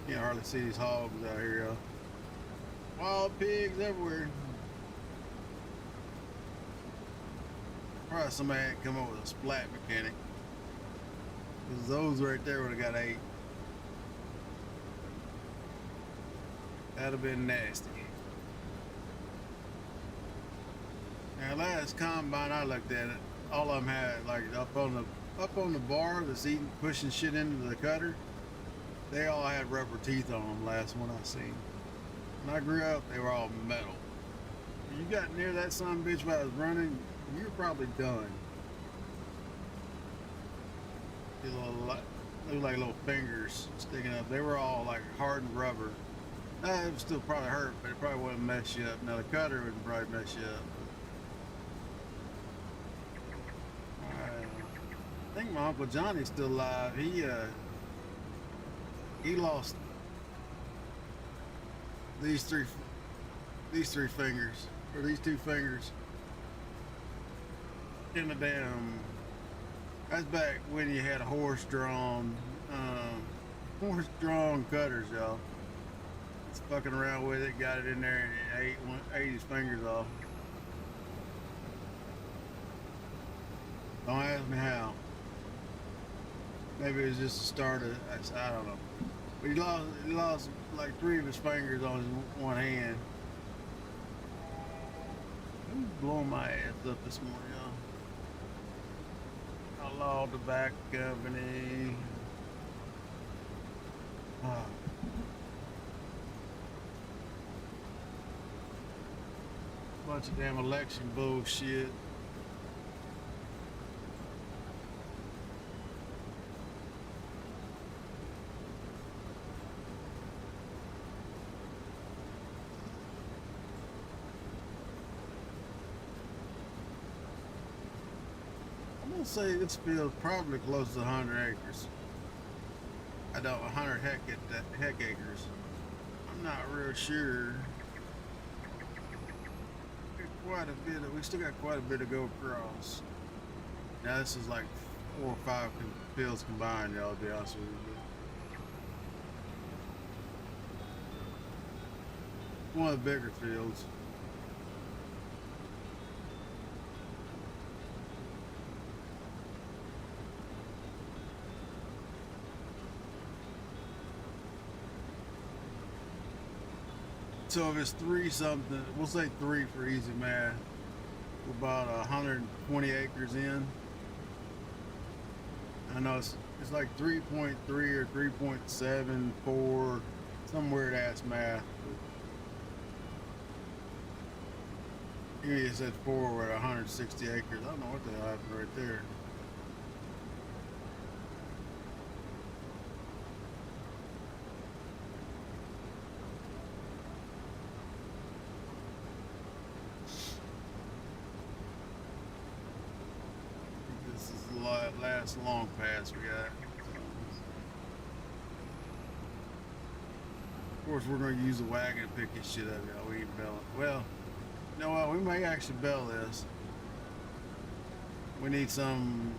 You can hardly see these hogs out here, y'all. Wild pigs everywhere. Probably somebody had come up with a splat mechanic. Because those right there would have got 8. That'd have been nasty. Now, last combine I looked at it, all of them had like up on the bar that's eating, pushing shit into the cutter. They all had rubber teeth on them. Last one I seen. When I grew up, they were all metal. When you got near that son of a bitch while I was running, you were probably done. Look like little fingers sticking up. They were all like hardened rubber. It would still probably hurt, but it probably wouldn't mess you up. Now the cutter would probably mess you up. I think my Uncle Johnny's still alive. He lost these three fingers, or these two fingers, in the damn. That's back when you had a horse-drawn cutters, y'all. It's fucking around with it, got it in there, and it ate his fingers off. Don't ask me how. Maybe it was just the start of, I don't know. But he lost like 3 of his fingers on his one hand. Who's blowing my ass up this morning, y'all? Outlaw Tobacco Company. Bunch of damn election bullshit. I'm gonna say this field's probably close to 100 acres. I don't 100 heck acres. I'm not real sure. We still got quite a bit to go across. Now this is like 4 or 5 fields combined, y'all, to be honest with you. One of the bigger fields. So if it's 3 something, we'll say 3 for easy math. We're about 120 acres in. I know it's like 3.3 or 3.74, some weird ass math. Here you said 4, we're at 160 acres. I don't know what the hell happened right there. Last long pass we got. Of course, we're going to use the wagon to pick this shit up, y'all. We ain't bell it. Well, you know what? We may actually bell this. We need some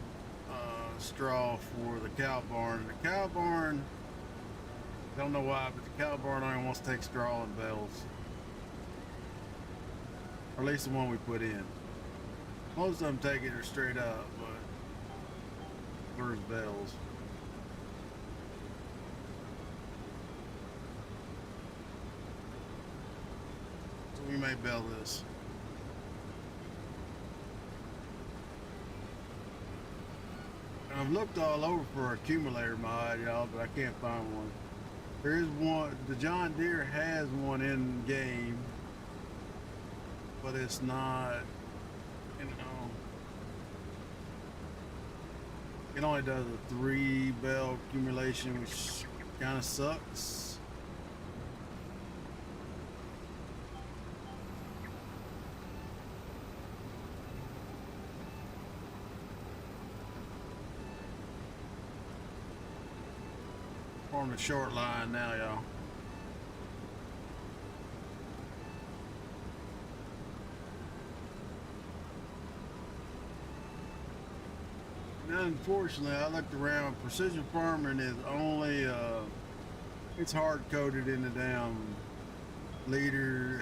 straw for the cow barn. The cow barn, don't know why, but the cow barn only wants to take straw and bells. Or at least the one we put in. Most of them take it or straight up, but there's bells. So we may bell this. And I've looked all over for an accumulator mod, y'all, but I can't find one. There is one. The John Deere has one in game, but it's not. It only does a 3 bell accumulation, which kind of sucks. We're on the short line now, y'all. Unfortunately, I looked around. Precision farming is only it's hard coded in the damn liter,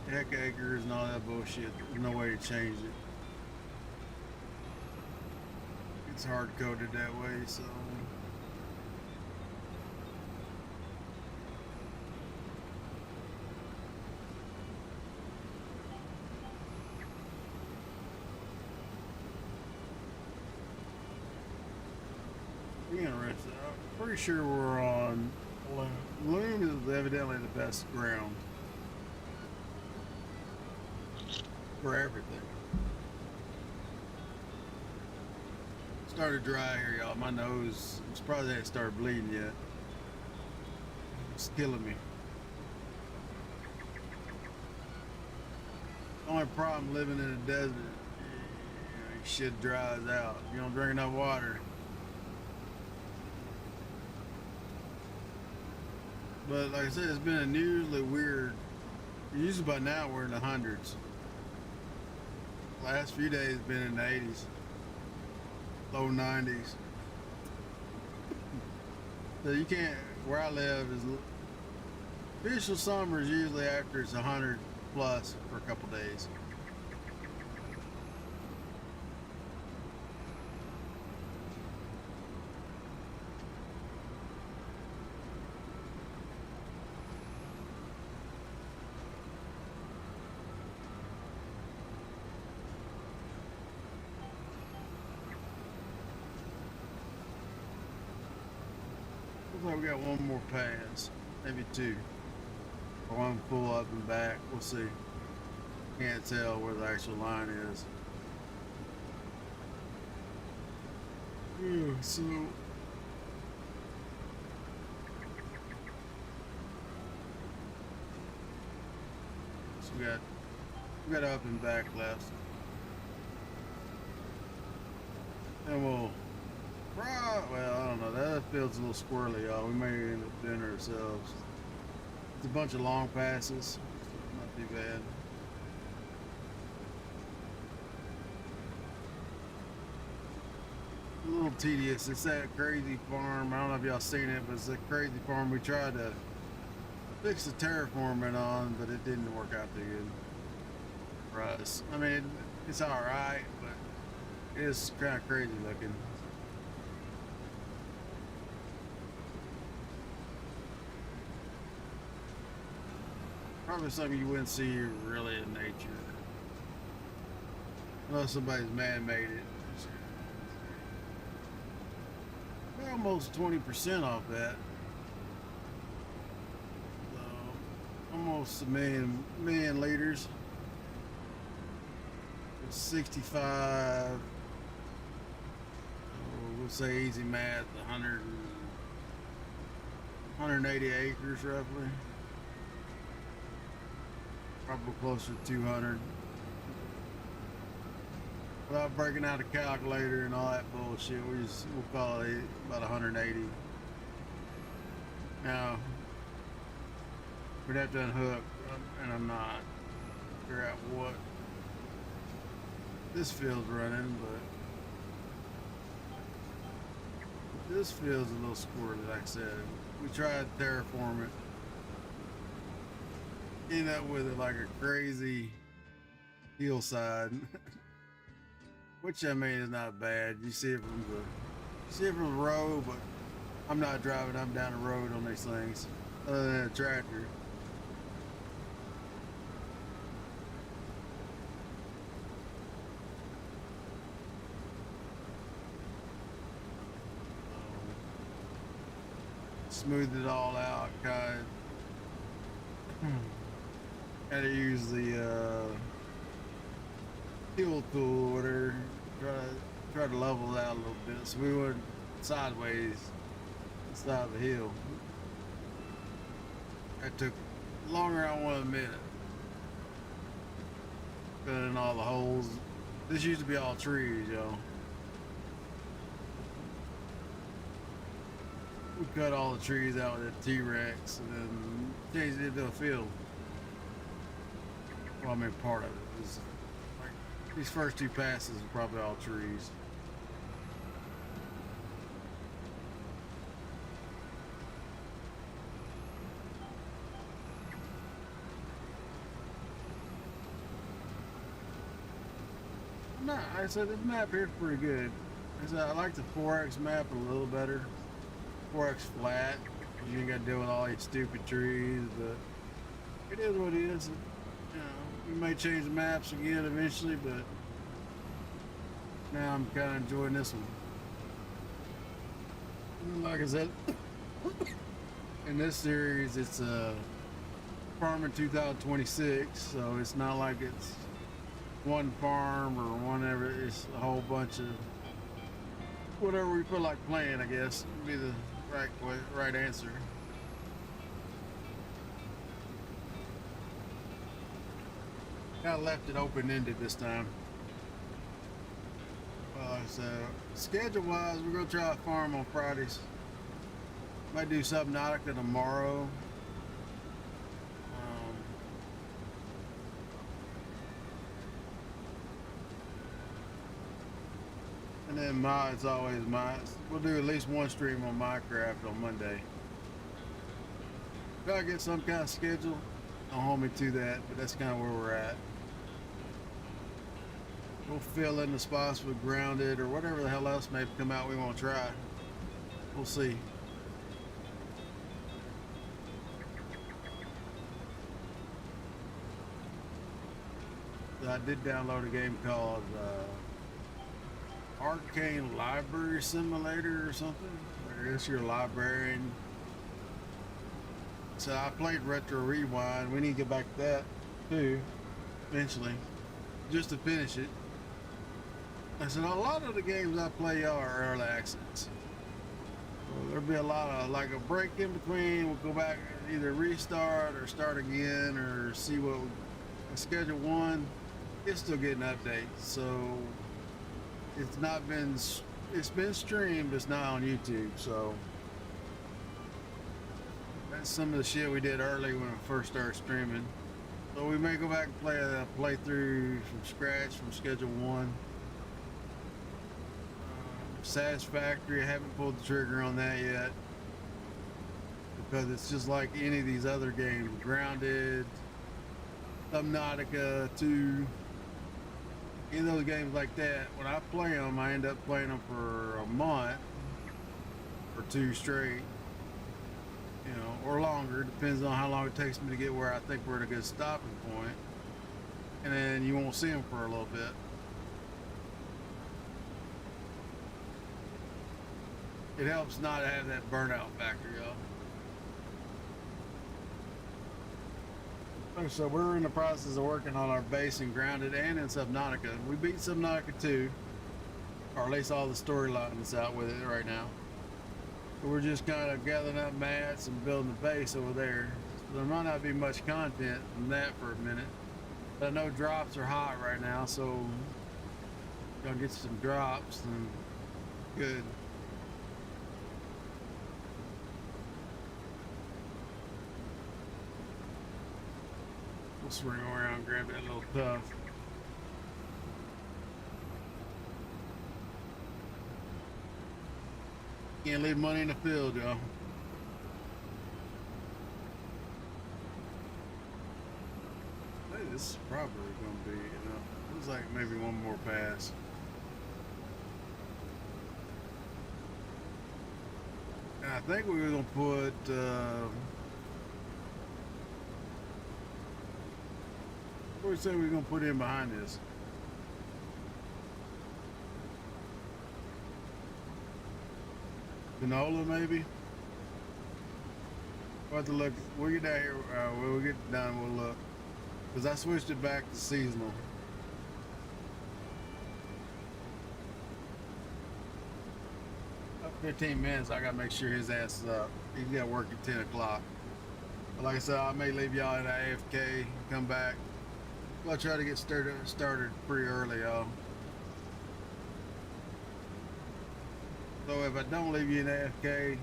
heck acres, and all that bullshit. There's no way to change it. It's hard coded that way, so. Alright, so I'm pretty sure we're on Loom. Loom is evidently the best ground for everything. Started dry here, y'all. My nose, I'm surprised it hasn't started bleeding yet. It's killing me. The only problem living in a desert, your shit dries out. You don't drink enough water. But like I said, it's been unusually weird. Usually by now we're in the hundreds. Last few days been in the 80s, low 90s. So you can't, where I live is, official summer is usually after it's 100 plus for a couple days. Looks like we got one more pass, maybe two. Or one pull up and back, we'll see. Can't tell where the actual line is. Yeah, so we got up and back left. And we'll well, I don't know. That field's a little squirrely, y'all. We may end up doing it ourselves. It's a bunch of long passes. Not too bad. A little tedious. It's that crazy farm. I don't know if y'all seen it, but it's a crazy farm. We tried to fix the terraforming on, but it didn't work out too good for us. I mean, it's all right, but it is kind of crazy looking. Probably something you wouldn't see really in nature. Unless somebody's man-made it. We're almost 20% off that. So, almost a million liters. It's 65. We'll say easy math, 180 acres roughly. Probably closer to 200. Without breaking out a calculator and all that bullshit, we'll call it about 180. Now, we'd have to unhook, and I'm not. Figure out what this field's running, but this field's a little squirrely, like I said. We tried to terraform it. End up with it like a crazy hillside, which I mean is not bad. You see it from the road, but I'm not driving up down the road on these things, other than a tractor. Smoothed it all out, kind of. Had to use the fuel tool or whatever, try to level it out a little bit so we went sideways inside the hill. That took longer than I want to admit it. Filling in all the holes. This used to be all trees, y'all. We cut all the trees out with a T-Rex and then changed it into a field. Well, I mean, part of it. It was like, these first two passes are probably all trees. No, I said this map here is pretty good. I said I like the 4X map a little better. 4X flat. You ain't got to deal with all these stupid trees, but it is what it is. You know, we may change the maps again eventually, but now I'm kind of enjoying this one. Like I said, in this series, it's farming 2026, so it's not like it's one farm or whatever. It's a whole bunch of whatever we feel like playing, I guess, would be the right answer. Kind of left it open-ended this time. So schedule-wise, we're gonna try a farm on Fridays. Might do Subnautica tomorrow. And then it's always we'll do at least one stream on Minecraft on Monday. Gotta get some kind of schedule. Don't hold me to that, but that's kind of where we're at. We'll fill in the spots with Grounded or whatever the hell else may come out we want to try. We'll see. I did download a game called Arcane Library Simulator or something. I guess you're a librarian. So I played Retro Rewind. We need to get back to that too, eventually, just to finish it. I said a lot of the games I play are early access. So there'll be a lot of like a break in between. We'll go back and either restart or start again or see what schedule one. It's still getting updates, so it's been streamed. It's not on YouTube, so that's some of the shit we did early when we first started streaming. So we may go back and play a playthrough from scratch from schedule one. Satisfactory, I haven't pulled the trigger on that yet because it's just like any of these other games. Grounded, Subnautica 2, any of those games like that. When I play them, I end up playing them for a month or two straight, you know, or longer. Depends on how long it takes me to get where I think we're at a good stopping point, and then you won't see them for a little bit. It helps not have that burnout factor, y'all. So we're in the process of working on our base in Grounded and in Subnautica. We beat Subnautica 2, or at least all the storylines out with it right now. But we're just kind of gathering up mats and building the base over there. So there might not be much content from that for a minute. But I know drops are hot right now, so gonna get some drops and good. Swing around, grab that little tough. Can't leave money in the field, y'all. Hey, this is probably gonna be, looks like maybe one more pass. And I think we were gonna put what do we say we're gonna put in behind this? Canola, maybe? We'll have to look. We'll get down here. When we get done, we'll look. Because I switched it back to seasonal. 15 minutes, I gotta make sure his ass is up. He's got work at 10 o'clock. But like I said, I may leave y'all at AFK, come back. I'll try to get started pretty early, y'all. So if I don't leave you in AFK,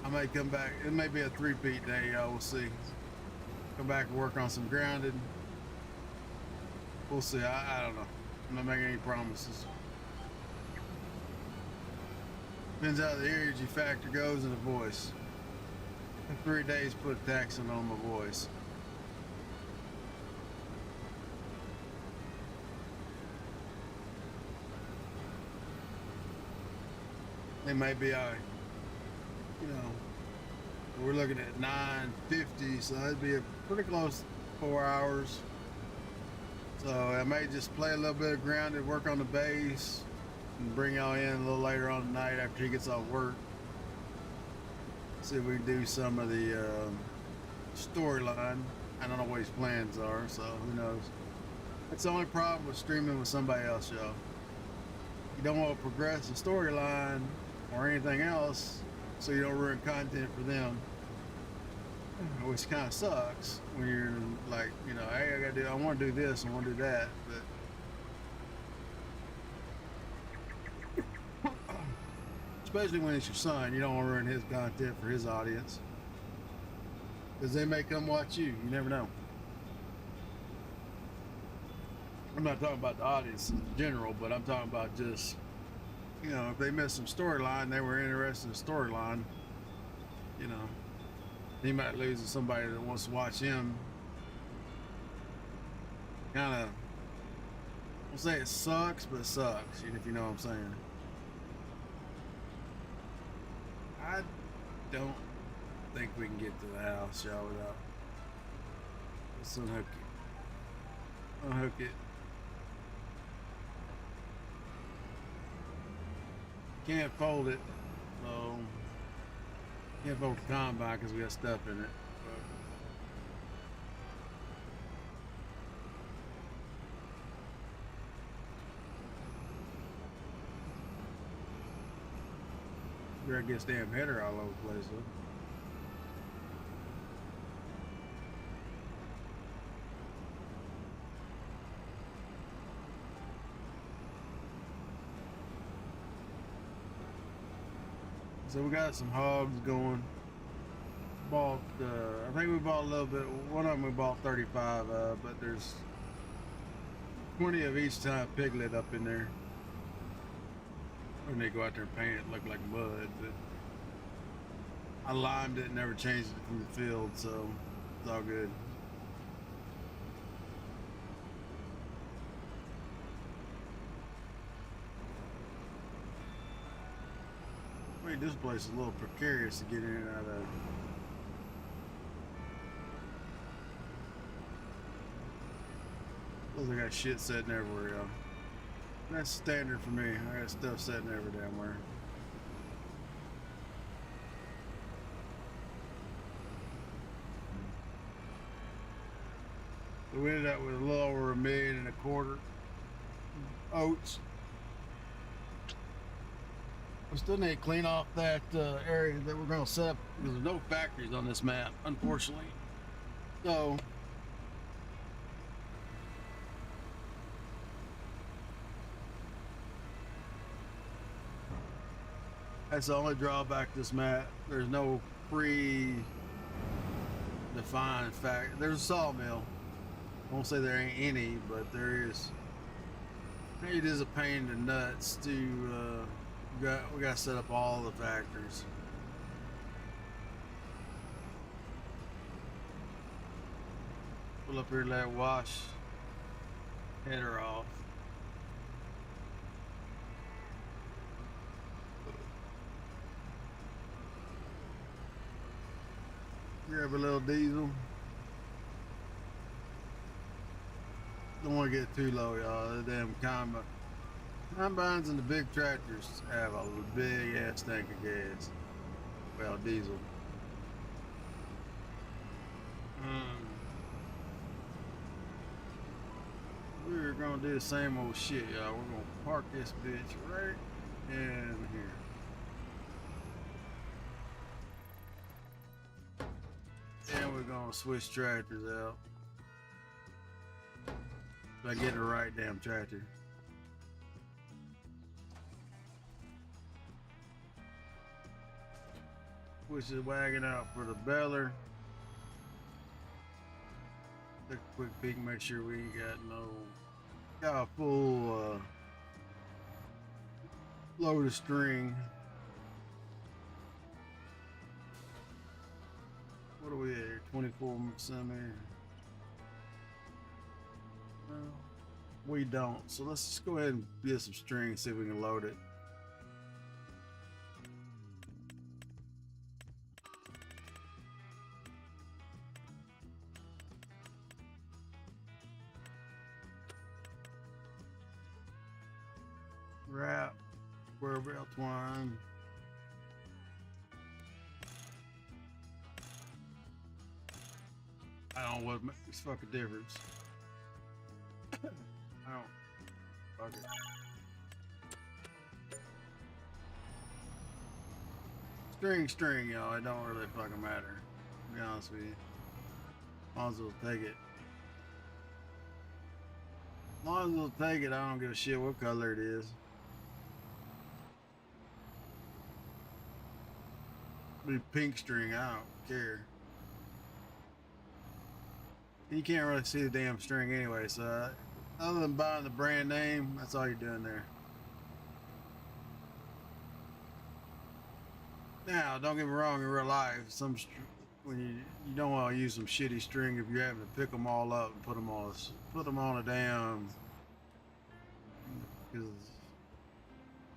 I may come back. It may be a three-peat day, y'all. We'll see. Come back and work on some Grounded. We'll see. I don't know. I'm not making any promises. Depends how the energy factor goes in the voice. In 3 days, put a taxing on my voice. They may be we're looking at 9:50, so that'd be a pretty close 4 hours. So I may just play a little bit of Grounded, work on the base, and bring y'all in a little later on tonight after he gets off work. See if we can do some of the storyline. I don't know what his plans are, so who knows. That's the only problem with streaming with somebody else, y'all. You don't want to progress the storyline or anything else, so you don't ruin content for them. Which kind of sucks when you're like, you know, hey, I want to do this, I want to do that, but especially when it's your son, you don't want to ruin his content for his audience, because they may come watch you. You never know. I'm not talking about the audience in general, but I'm talking about just, you know, if they missed some storyline, they were interested in the storyline, you know, he might lose to somebody that wants to watch him. Kind of, I'll say it sucks, but it sucks, if you know what I'm saying. I don't think we can get to the house, y'all, without. Let's unhook it. Unhook it. Can't fold it, so can't fold the combine because we got stuff in it. We gotta get this damn header all over the place, though. So we got some hogs going. Bought, I think we bought a little bit. One of them we bought 35 of, but there's 20 of each type piglet up in there. We need to go out there and paint it look like mud, but I limed it and never changed it from the field, so it's all good. Wait, this place is a little precarious to get in and out of. Looks like I got shit sitting everywhere, y'all. That's standard for me. I got stuff sitting every damn where. So we ended up with a little over $1.25 million oats. We still need to clean off that area that we're going to set up because there's no factories on this map, unfortunately. So that's the only drawback to this map. There's no pre-defined factory. There's a sawmill. I won't say there ain't any, but there is. It is a pain in the nuts to we got to set up all the factories. Pull up here and let it wash header off. Grab a little diesel. Don't want to get too low, y'all. The damn combines and the big tractors have a big ass tank of gas. Well, diesel. We're gonna do the same old shit, y'all. We're gonna park this bitch right in here. And we're gonna switch tractors out. So I get the right damn tractor. Switch the wagon out for the baler. Take a quick peek, make sure we ain't got a full load of string. What are we at here? 24 semi. Well, we don't. So let's just go ahead and get some string and see if we can load it. Wrap. square belt twine. I don't know what makes fucking difference. I don't. Fuck it. String, y'all. It don't really fucking matter. To be honest with you. Might as well take it. As long as we'll take it, I don't give a shit what color it is. Be pink string, I don't care. You can't really see the damn string anyway, so other than buying the brand name, that's all you're doing there. Now, don't get me wrong, in real life, when you don't want to use some shitty string if you're having to pick them all up and put them on a damn, because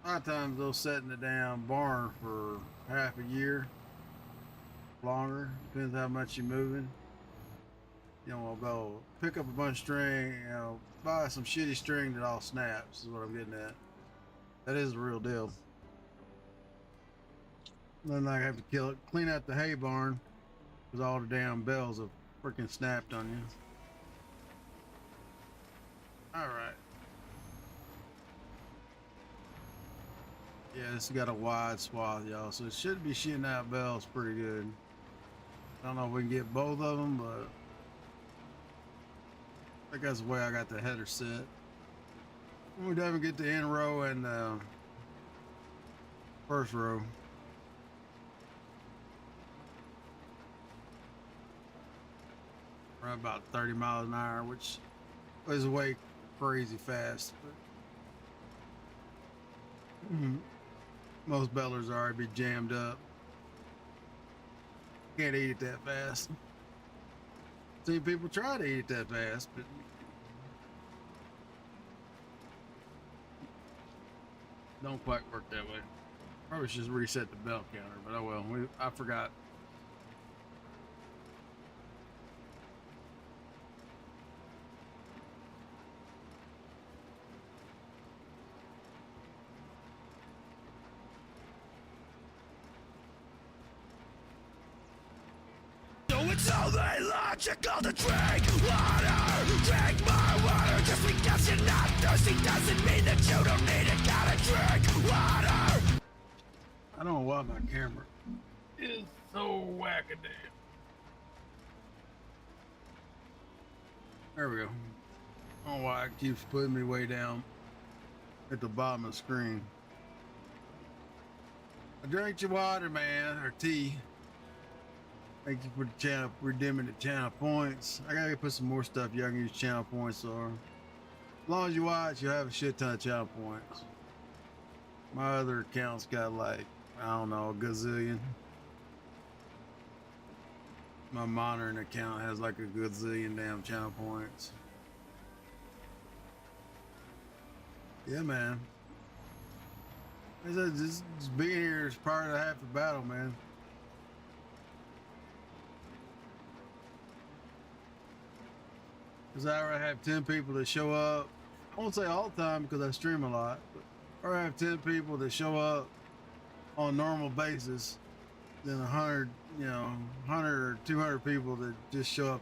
a lot of times they'll sit in the damn barn for half a year, longer, depends how much you're moving. You know, we'll go pick up a bunch of string, you know, buy some shitty string that all snaps, is what I'm getting at. That is the real deal. Then I have to clean out the hay barn because all the damn bells have freaking snapped on you. Alright. Yeah, this has got a wide swath, y'all, so it should be shitting out bells pretty good. I don't know if we can get both of them, but I think that's the way I got the header set. We definitely get the end row and first row. We're about 30 miles an hour, which is way crazy fast. But most bellers already be jammed up. Can't eat it that fast. Seen people try to eat it that fast, but don't quite work that way. Probably should just reset the belt counter, but oh well. I forgot. It's only logical to drink water. Drink more water. Just because you're not thirsty doesn't mean that you don't need it. Gotta drink water. I don't know why my camera is so wackaday. There we go. I don't know why it keeps putting me way down at the bottom of the screen. I drank your water, man, or tea. Thank you for the channel, redeeming the channel points. I gotta put some more stuff y'all can use channel points on. As long as you watch, you'll have a shit ton of channel points. My other account's got like, I don't know, a gazillion. My modern account has like a gazillion damn channel points. Yeah, man. Just being here is part of half the battle, man. Because I already have 10 people that show up. I won't say all the time because I stream a lot, but I already have 10 people that show up on a normal basis, then 100, you know, 100 or 200 people that just show up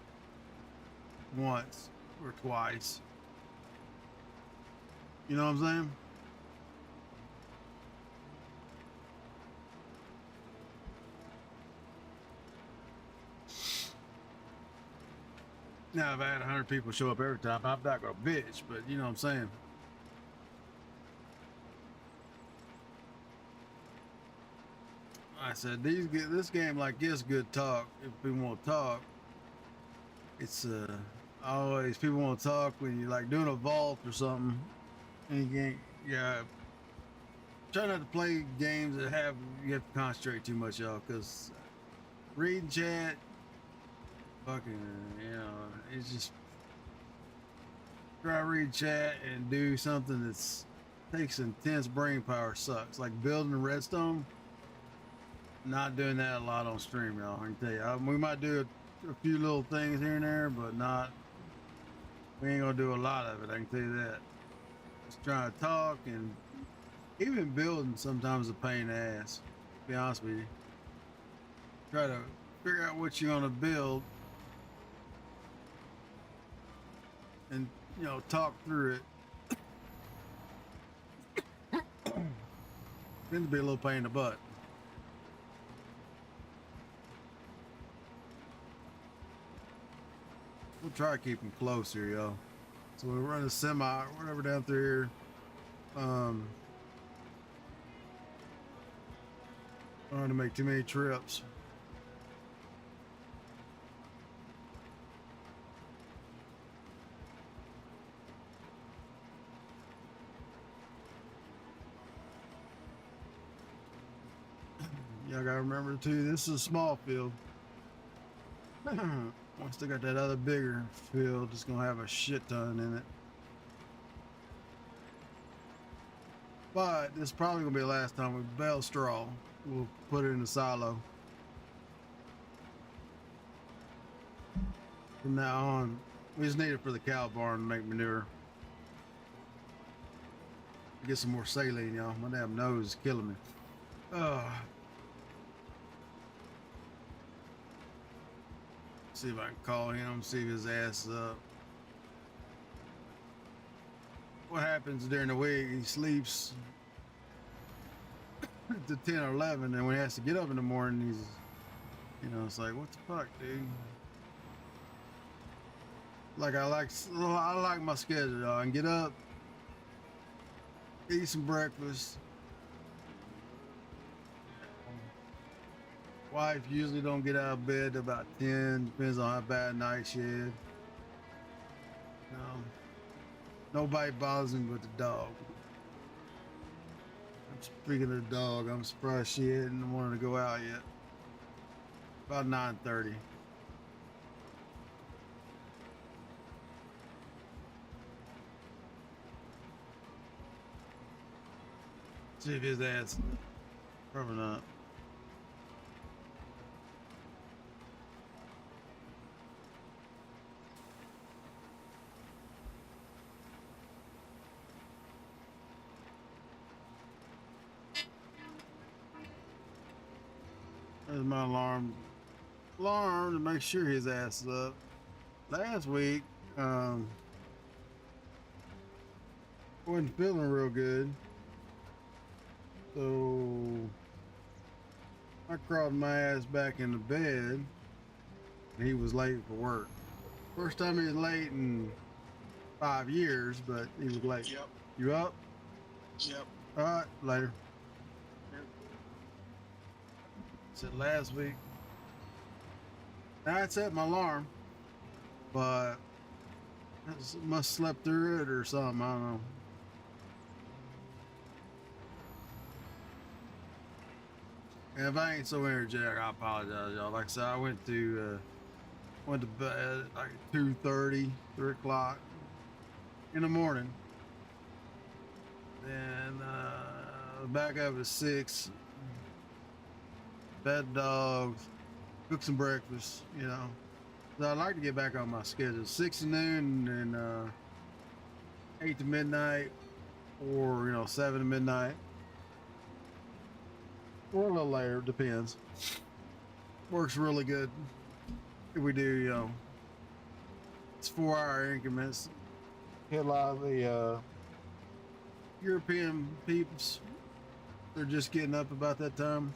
once or twice. You know what I'm saying? Now, if I had 100 people show up every time, I'm not gonna bitch, but you know what I'm saying? I said, this game like this good talk. If people want to talk, it's always people want to talk when you're like doing a vault or something, and you can't, yeah. Try not to play games that you have to concentrate too much, y'all, because reading chat, fucking, you know, it's just try to read chat and do something that's takes intense brain power sucks. Like building a redstone. Not doing that a lot on stream, y'all. I can tell you, we might do a few little things here and there, but we ain't gonna do a lot of it. I can tell you that. Just trying to talk and Even building sometimes a pain in the ass. To be honest with you. Try to figure out what you're gonna build and talk through it. Tends to be a little pain in the butt. We'll try to keep them close here, y'all. So we run a semi, whatever down through here. Trying to make too many trips. Y'all gotta remember too, this is a small field. Once they got that other bigger field, it's gonna have a shit ton in it. But this is probably gonna be the last time we bale straw. We'll put it in the silo. From now on, we just need it for the cow barn to make manure. Get some more saline, y'all. My damn nose is killing me. See if I can call him, see if his ass is up. What happens during the week? He sleeps to 10 or 11, and when he has to get up in the morning, he's, it's like, what the fuck, dude? Like I like my schedule, y'all. I can get up, eat some breakfast. Wife usually don't get out of bed till about 10, depends on how bad night she had. Nobody bothers me but the dog. Speaking of the dog, I'm surprised she hadn't wanted to go out yet. About 9:30. See if his ass, probably not. There's my alarm to make sure his ass is up. Last week, wasn't feeling real good, so I crawled my ass back in the bed, and he was late for work. First time he was late in 5 years, but he was late. Yep. You up? Yep. All right, later. Said last week. I set my alarm, but I must slept through it or something. I don't know. And if I ain't so energetic, I apologize, y'all. Like I said, I went to bed at like 2:30, 3 o'clock in the morning. Then back up at 6. Fed dogs, cook some breakfast, So I'd like to get back on my schedule. 6 to noon and 8 to midnight, or 7 to midnight, or a little later, depends. Works really good if we do, it's 4-hour increments. Hit a lot of the European peeps, they're just getting up about that time.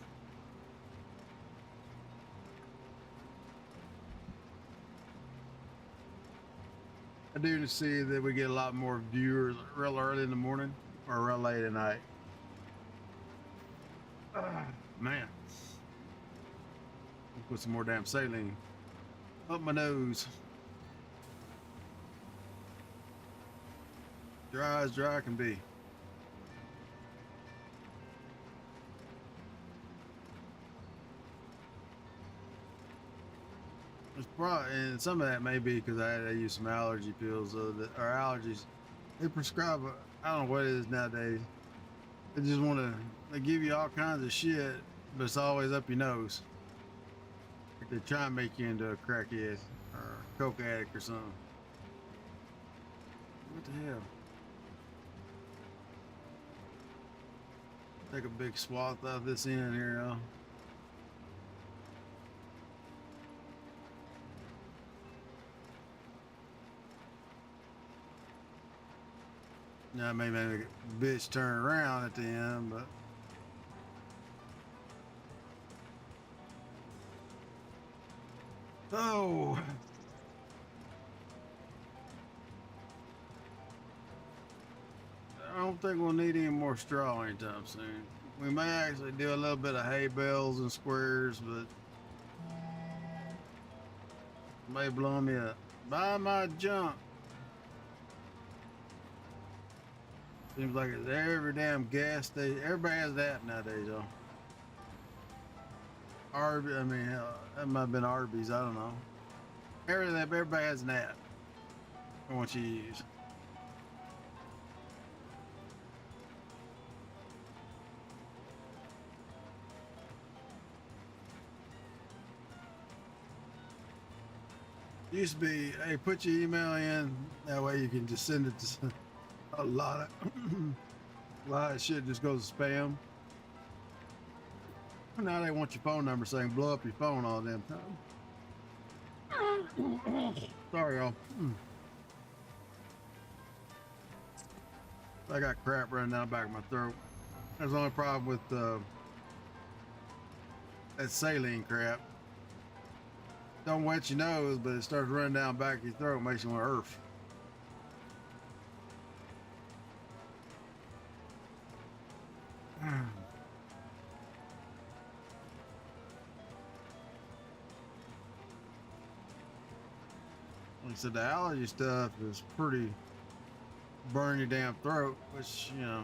I do see that we get a lot more viewers real early in the morning or real late at night. Man. Put some more damn saline up my nose. Dry as dry can be. It's probably, and some of that may be because I had to use some allergy pills or allergies. They prescribe, I don't know what it is nowadays. They just they give you all kinds of shit, but it's always up your nose. Like they try and make you into a crackhead or a coke addict or something. What the hell? Take a big swath out of this end here, y'all. Now maybe make a bitch turn around at the end, but oh, I don't think we'll need any more straw anytime soon. We may actually do a little bit of hay bales and squares, but may blow me up. Buy my junk. Seems like it's every damn gas station. Everybody has that nowadays, y'all. Arby's, I mean, hell, that might have been Arby's, I don't know. Everybody has an app for what you use. Used to be, hey, put your email in, that way you can just send it to a lot of shit just goes to spam. Now they want your phone number so they can blow up your phone all the damn time. Sorry, y'all. I got crap running down the back of my throat. That's the only problem with that saline crap. Don't wet your nose, but it starts running down the back of your throat, makes you want to earth. Like I said, the allergy stuff is pretty burn your damn throat, which, you know.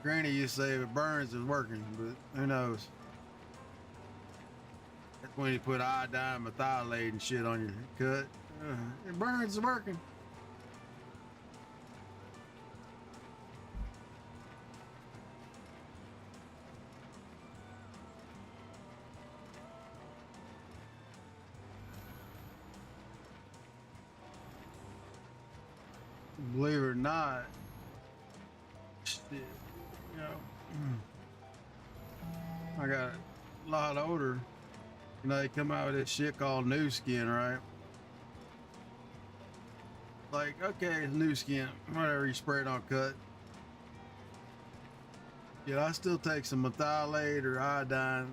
Granny used to say if it burns, it's working, but who knows? That's when you put iodine, methylate, and shit on your cut. It burns, it's working. Believe it or not, shit, you know, I got a lot older. You know, they come out with this shit called new skin, right? Like, okay, it's new skin, whatever, you spray it on cut. Yeah, I still take some methylate or iodine,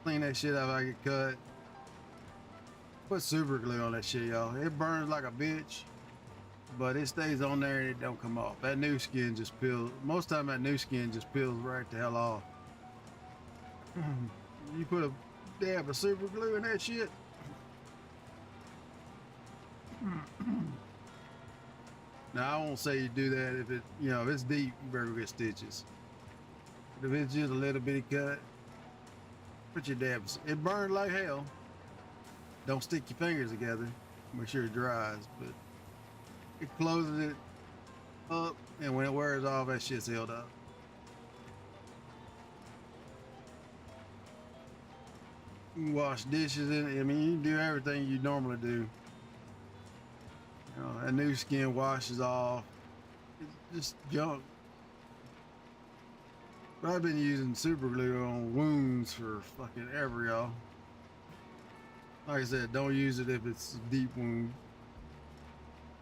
clean that shit up, I get cut. Put super glue on that shit, y'all. It burns like a bitch, but it stays on there and it don't come off. That new skin just peels. Most of the time that new skin just peels right the hell off. You put a dab of super glue in that shit. Now I won't say you do that if it, you know, if it's deep, you better go get stitches. But if it's just a little bitty cut, put your dabs. It burns like hell. Don't stick your fingers together. Make sure it dries, but it closes it up, and when it wears off, that shit's held up. You can wash dishes in it. I mean, you can do everything you normally do. You know, that new skin washes off. It's just junk. But I've been using super glue on wounds for fucking ever, y'all. Like I said, don't use it if it's a deep wound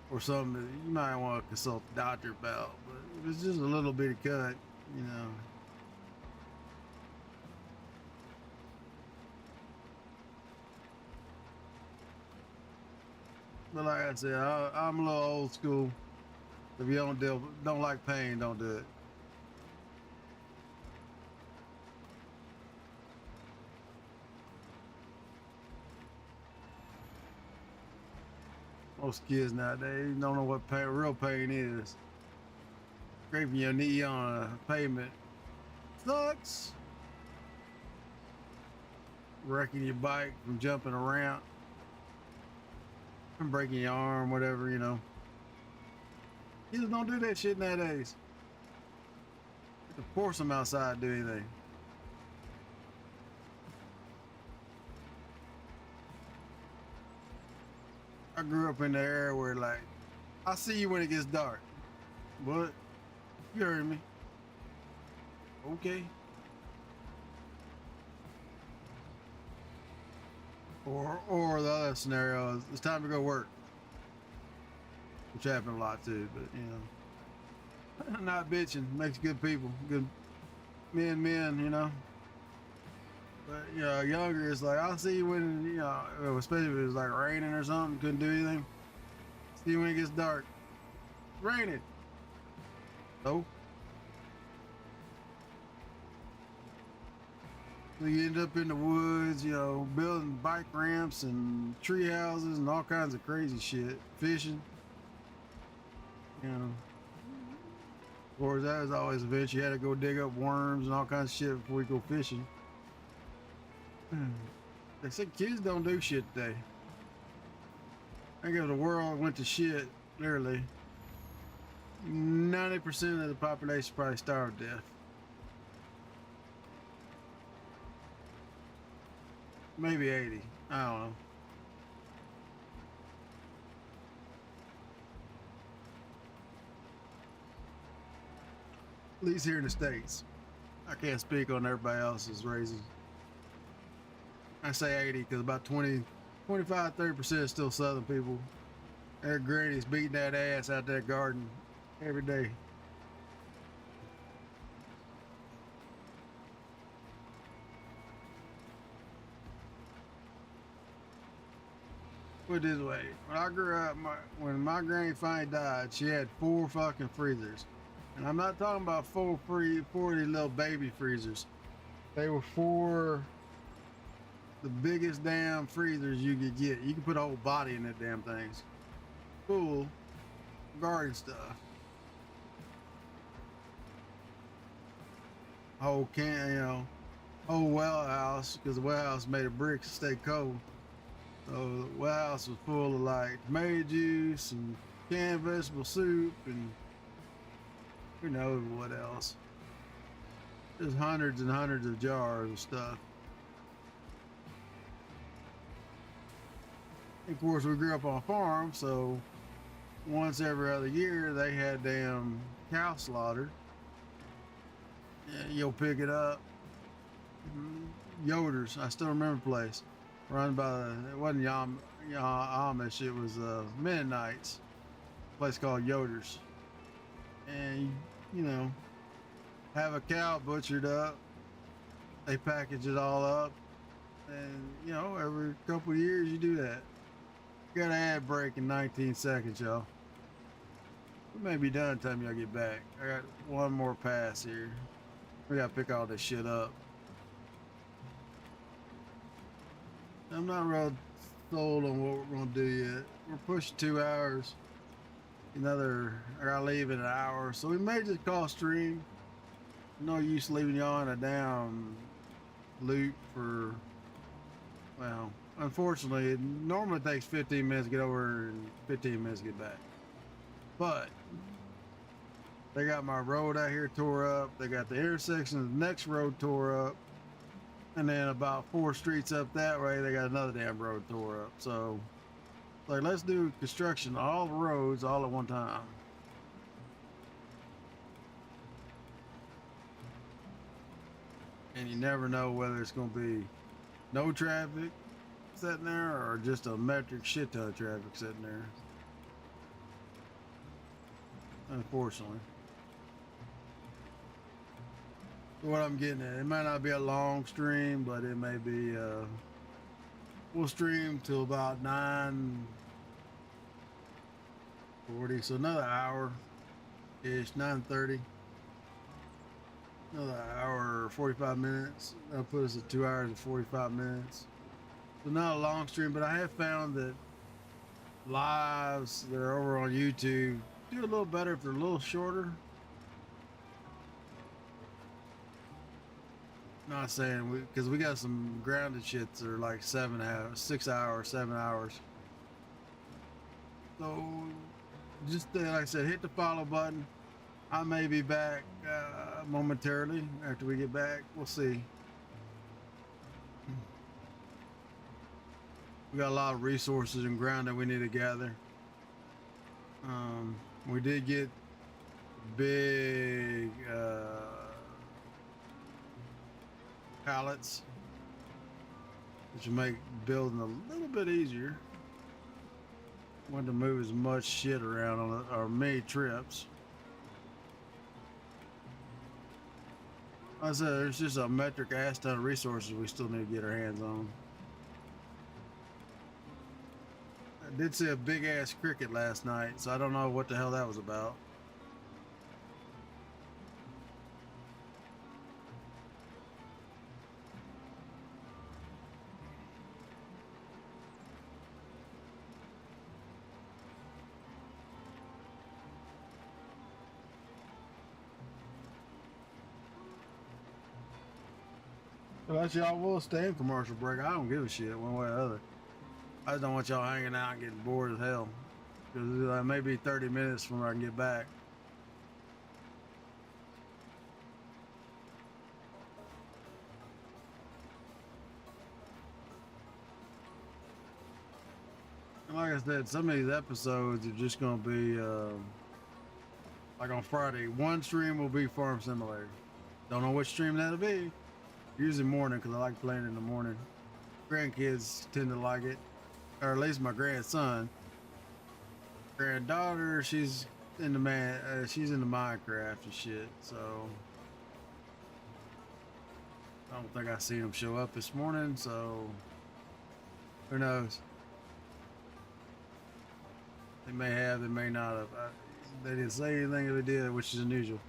or something that you might want to consult the doctor about. But if it's just a little bitty cut, you know. But like I said, I'm a little old school. If you don't like pain, don't do it. Most kids nowadays don't know what real pain is. Scraping your knee on a pavement sucks. Wrecking your bike from jumping around. And breaking your arm, whatever, you know. Kids don't do that shit nowadays. You have to force them outside to do anything. I grew up in the era where, like, I see you when it gets dark. What? You heard me. Okay. Or the other scenario is it's time to go work, which happened a lot too. But you know, not bitching makes good people, good men. You know. But you know, younger is like I'll see you when you know, especially if it was like raining or something, couldn't do anything. See you when it gets dark. It's raining. So you end up in the woods, you know, building bike ramps and tree houses and all kinds of crazy shit. Fishing. You know. Of course, that was always a bitch. You had to go dig up worms and all kinds of shit before you go fishing. They said kids don't do shit today. I think if the world went to shit, literally, 90% of the population probably starved to death. Maybe 80. I don't know. At least here in the States. I can't speak on everybody else's races. I say 80 because about 25-30% is still Southern people. Their grannies beating that ass out that garden every day. Put it this way, when I grew up, when my granny finally died, she had 4 fucking freezers. And I'm not talking about 40 little baby freezers. They were 4 the biggest damn freezers you could get. You could put a whole body in that damn things. Full garden stuff. Whole can, you know, whole well house, because the well house made of bricks to stay cold. So the well house was full of like tomato juice and canned vegetable soup and who knows what else. There's hundreds and hundreds of jars of stuff. Of course, we grew up on a farm, so once every other year they had damn cow slaughter. Yeah, you'll pick it up. Yoder's, I still remember the place. Run by it wasn't Amish, it was Mennonites. A place called Yoder's. And you know, have a cow butchered up. They package it all up. And you know, every couple of years you do that. Got an ad break in 19 seconds, y'all. We may be done time y'all get back. I got one more pass here. We gotta pick all this shit up. I'm not real sold on what we're gonna do yet. We're pushing 2 hours. I gotta leave in an hour, so we may just call stream. No use leaving y'all in a damn loop for, well, unfortunately, it normally takes 15 minutes to get over and 15 minutes to get back. But they got my road out here tore up. They got the intersection of the next road tore up. And then about 4 streets up that way, they got another damn road tore up. So, like, let's do construction on all the roads all at one time. And you never know whether it's going to be no traffic sitting there or just a metric shit ton of traffic sitting there. Unfortunately. What I'm getting at, it might not be a long stream, but it may be, we'll stream till about 9:40, so another hour-ish, 9:30. Another hour or 45 minutes. That'll put us at 2 hours and 45 minutes. So not a long stream, but I have found that lives that are over on YouTube do a little better if they're a little shorter. Not saying because we got some grounded shits that are like 7 hours, 6 hours, 7 hours. So just like I said, hit the follow button. I may be back momentarily after we get back. We'll see. We got a lot of resources and ground that we need to gather. We did get big pallets, which will make building a little bit easier. Wanted to move as much shit around on our many trips. Like I said, there's just a metric ass ton of resources we still need to get our hands on. I did see a big ass cricket last night, so I don't know what the hell that was about. Well, actually, I will stay in commercial break. I don't give a shit one way or the other. I just don't want y'all hanging out and getting bored as hell. Because maybe 30 minutes from where I can get back. And like I said, some of these episodes are just going to be like on Friday. One stream will be Farm Simulator. Don't know which stream that'll be. Usually morning, because I like playing in the morning. Grandkids tend to like it, or at least my grandson. Granddaughter, she's into she's into Minecraft and shit. So I don't think I seen them show up this morning. So who knows? They may have, they may not have. They didn't say anything if they did, which is unusual.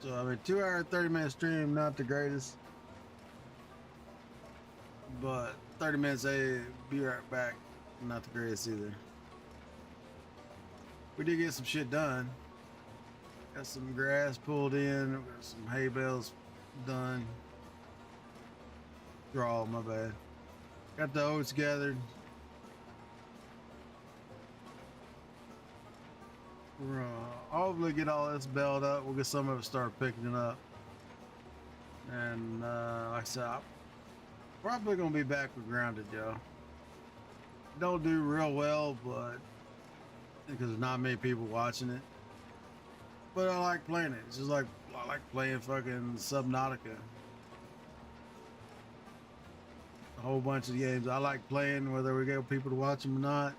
So I mean, 2 hour 30-minute stream, not the greatest, but 30 minutes, hey, be right back, not the greatest either. We did get some shit done. Got some grass pulled in, got some hay bales done. Draw, my bad. Got the oats gathered. We're gonna hopefully get all this baled up. We'll get some of it start picking it up. And like I said, I'm probably gonna be back with Grounded, yo. Don't do real well, but because there's not many people watching it. But I like playing it. It's just like I like playing fucking Subnautica. A whole bunch of games I like playing, whether we get people to watch them or not.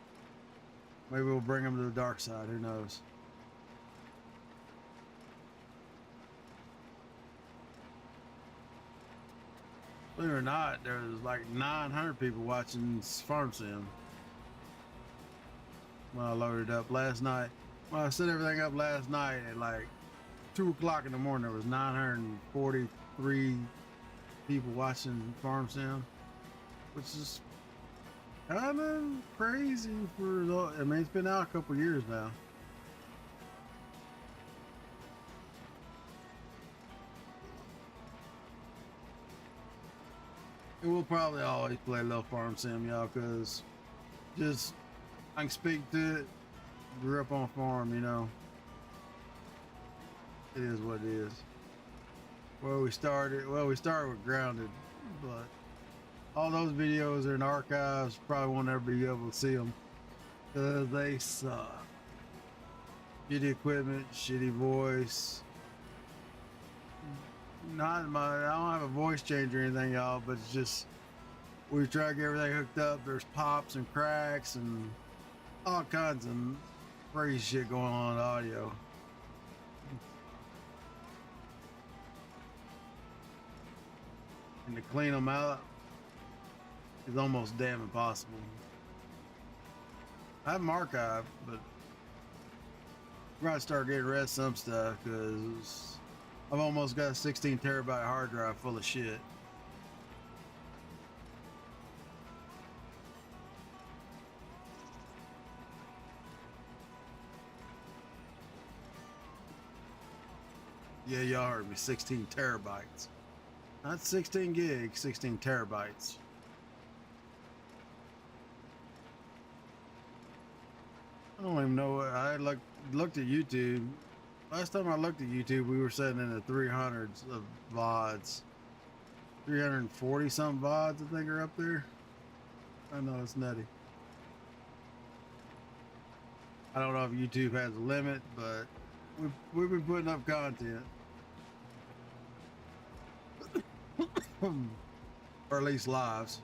Maybe we'll bring them to the dark side, who knows. Believe it or not, there was like 900 people watching Farm Sim when I loaded up last night. When I set everything up last night at like 2 o'clock in the morning, there was 943 people watching Farm Sim, which is kind of crazy for, I mean, it's been out a couple years now. And we'll probably always play a little Farm Sim, y'all, because just, I can speak to it. Grew up on a farm, you know. It is what it is. We started with Grounded, but all those videos are in archives. Probably won't ever be able to see them because they suck. Shitty equipment, shitty voice. I don't have a voice change or anything, y'all, but it's just we try to get everything hooked up. There's pops and cracks and all kinds of crazy shit going on in audio. And to clean them out is almost damn impossible. I have them archived, but we're gonna start getting rid of some stuff because I've almost got a 16 terabyte hard drive full of shit. Yeah, y'all heard me, 16 terabytes. Not 16 gigs, 16 terabytes. I don't even know. I looked at YouTube Last time I looked at YouTube, we were sitting in the 300s of VODs. 340 some VODs, I think, are up there. I know it's nutty. I don't know if YouTube has a limit, but we've been putting up content. Or at least lives.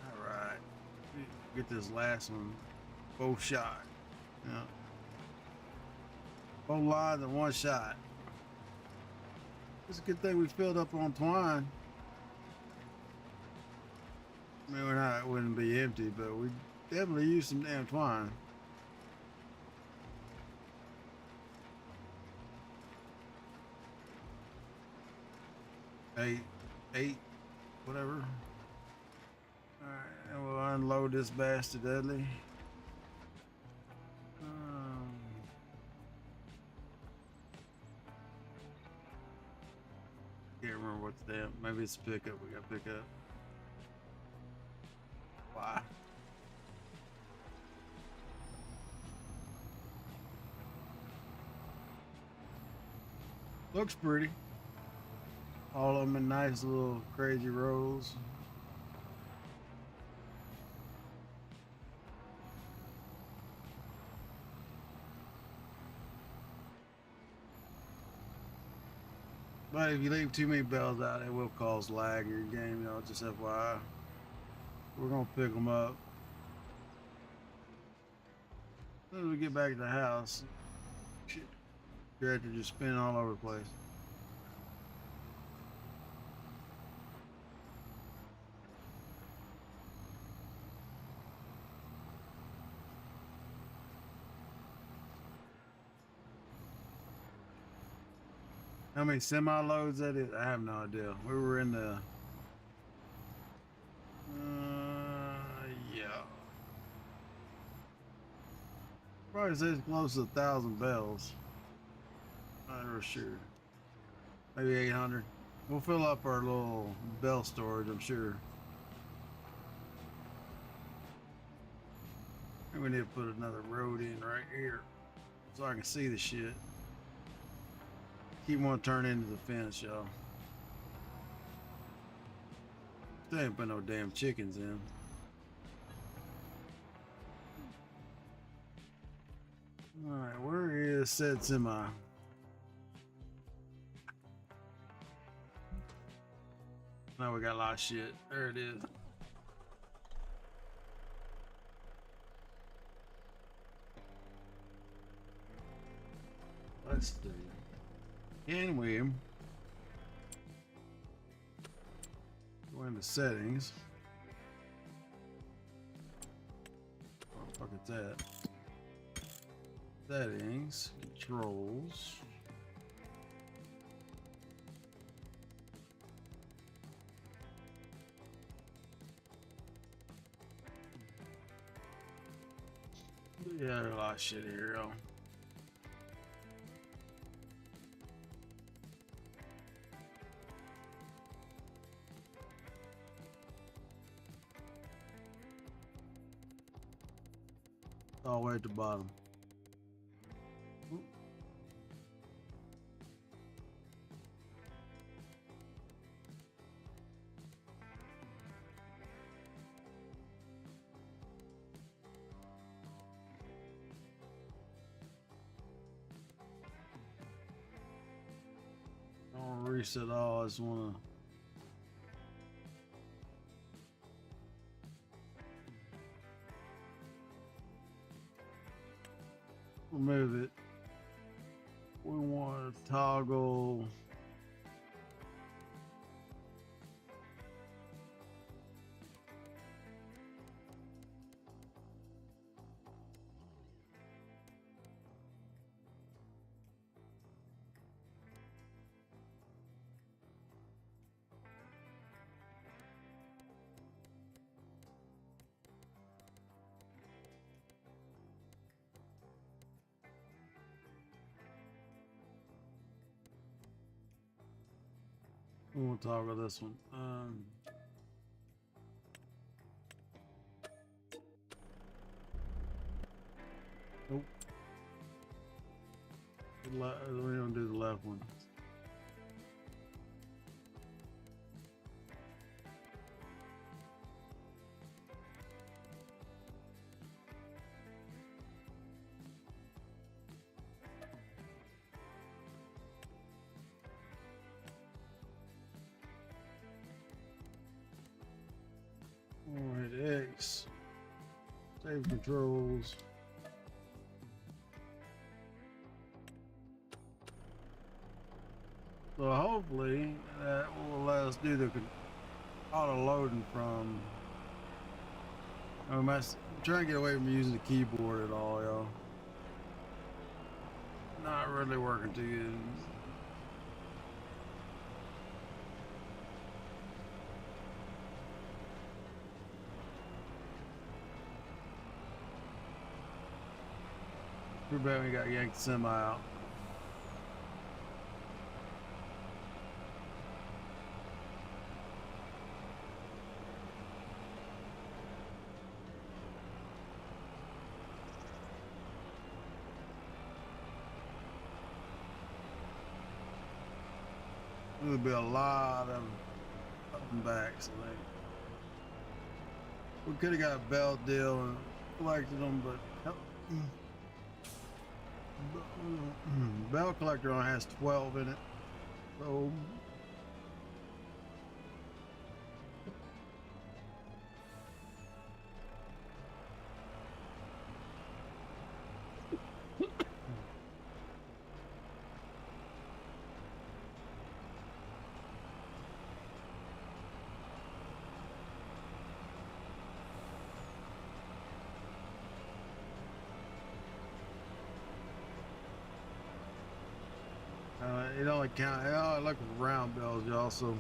All right. Get this last one. Both shot. Yeah. Both lines and one shot. It's a good thing we filled up on twine. I mean, it wouldn't be empty, but we definitely used some damn twine. Eight, whatever. All right, and we'll unload this bastard deadly. Can't remember what's damn. Maybe it's pickup. We got pickup. Why? Looks pretty. All of them in nice little crazy rows. But if you leave too many bells out, it will cause lag in your game, you know, just FYI. We're gonna pick them up. As soon as we get back to the house, shit, character just spinning all over the place. How many semi-loads that is? I have no idea. We were in the... yeah. Probably says close to 1,000 bells. Not real sure. Maybe 800. We'll fill up our little bell storage, I'm sure. Maybe we need to put another road in right here so I can see the shit. Keep one turn into the fence, y'all. There ain't put no damn chickens in. Alright, where is said semi? Now we got a lot of shit. There it is. Let's do. Can we go into settings? What the fuck is that? Settings, controls. Yeah, there's a lot of shit here, yo. All the way at the bottom. Oop. I don't wanna reset all, I just wanna remove it. We want to toggle We'll toggle this one. Nope. We don't do the left one. We'll hit X. Save controls. So hopefully that will let us do the auto loading from. I'm trying to get away from using the keyboard at all, y'all. Not really working too good. Too bad we got yanked semi out. There'll be a lot of up and backs, I think. We could have got a belt deal and collected them, but bell collector only has 12 in it, so it only count. It only look at round bells, y'all. So,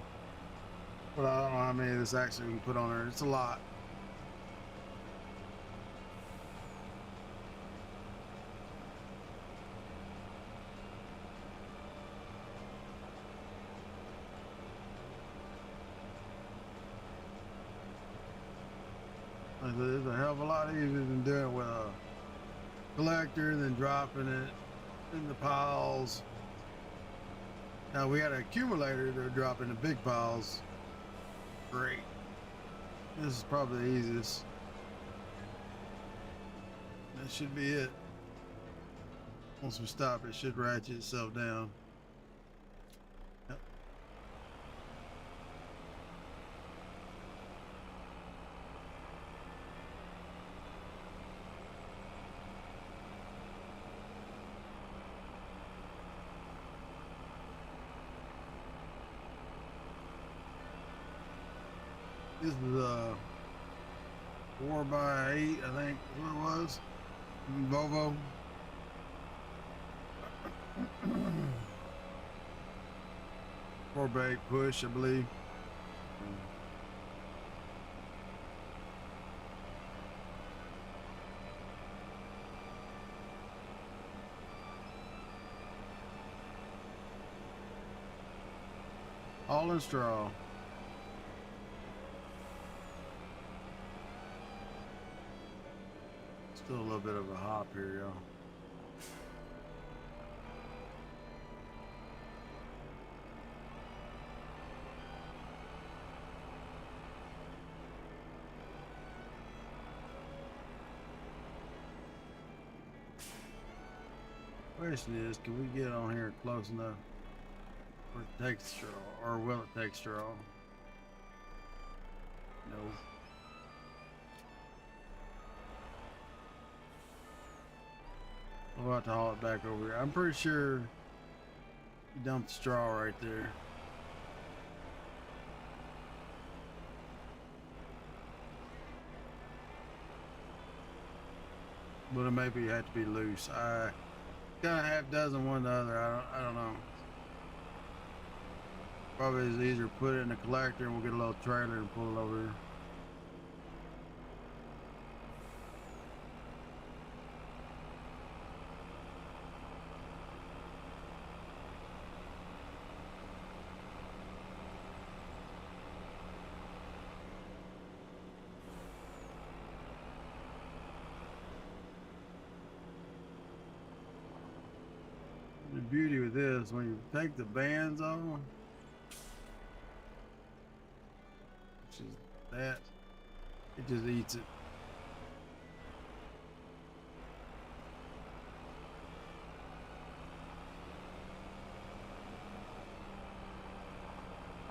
but I don't know how many of this actually we can put on there. It's a lot. It's a hell of a lot easier than doing it with a collector and then dropping it in the piles. Now we had an accumulator to drop in the big piles. Great. This is probably the easiest. That should be it. Once we stop, it should ratchet itself down. Yep. This is a 4x8, I think is what it was. Volvo. Four by 8 push, I believe. All in straw. Still a little bit of a hop here, y'all. Question is, can we get on here close enough for it to take straw, or will it take straw? No. We'll have to haul it back over here. I'm pretty sure you dumped straw right there. But it maybe had to be loose. I got a half dozen one to the other. I don't know. Probably is easier to put it in the collector and we'll get a little trailer and pull it over here. beauty with this, when you take the bands off, which is that, it just eats it.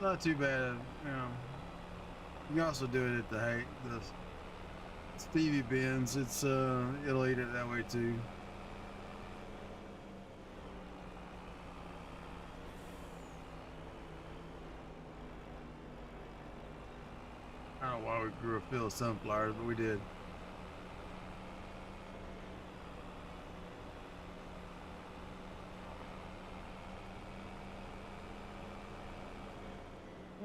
Not too bad, you know. You can also do it at the Stevie bins. It's it'll eat it that way too. I don't know why we grew a field of sunflowers, but we did.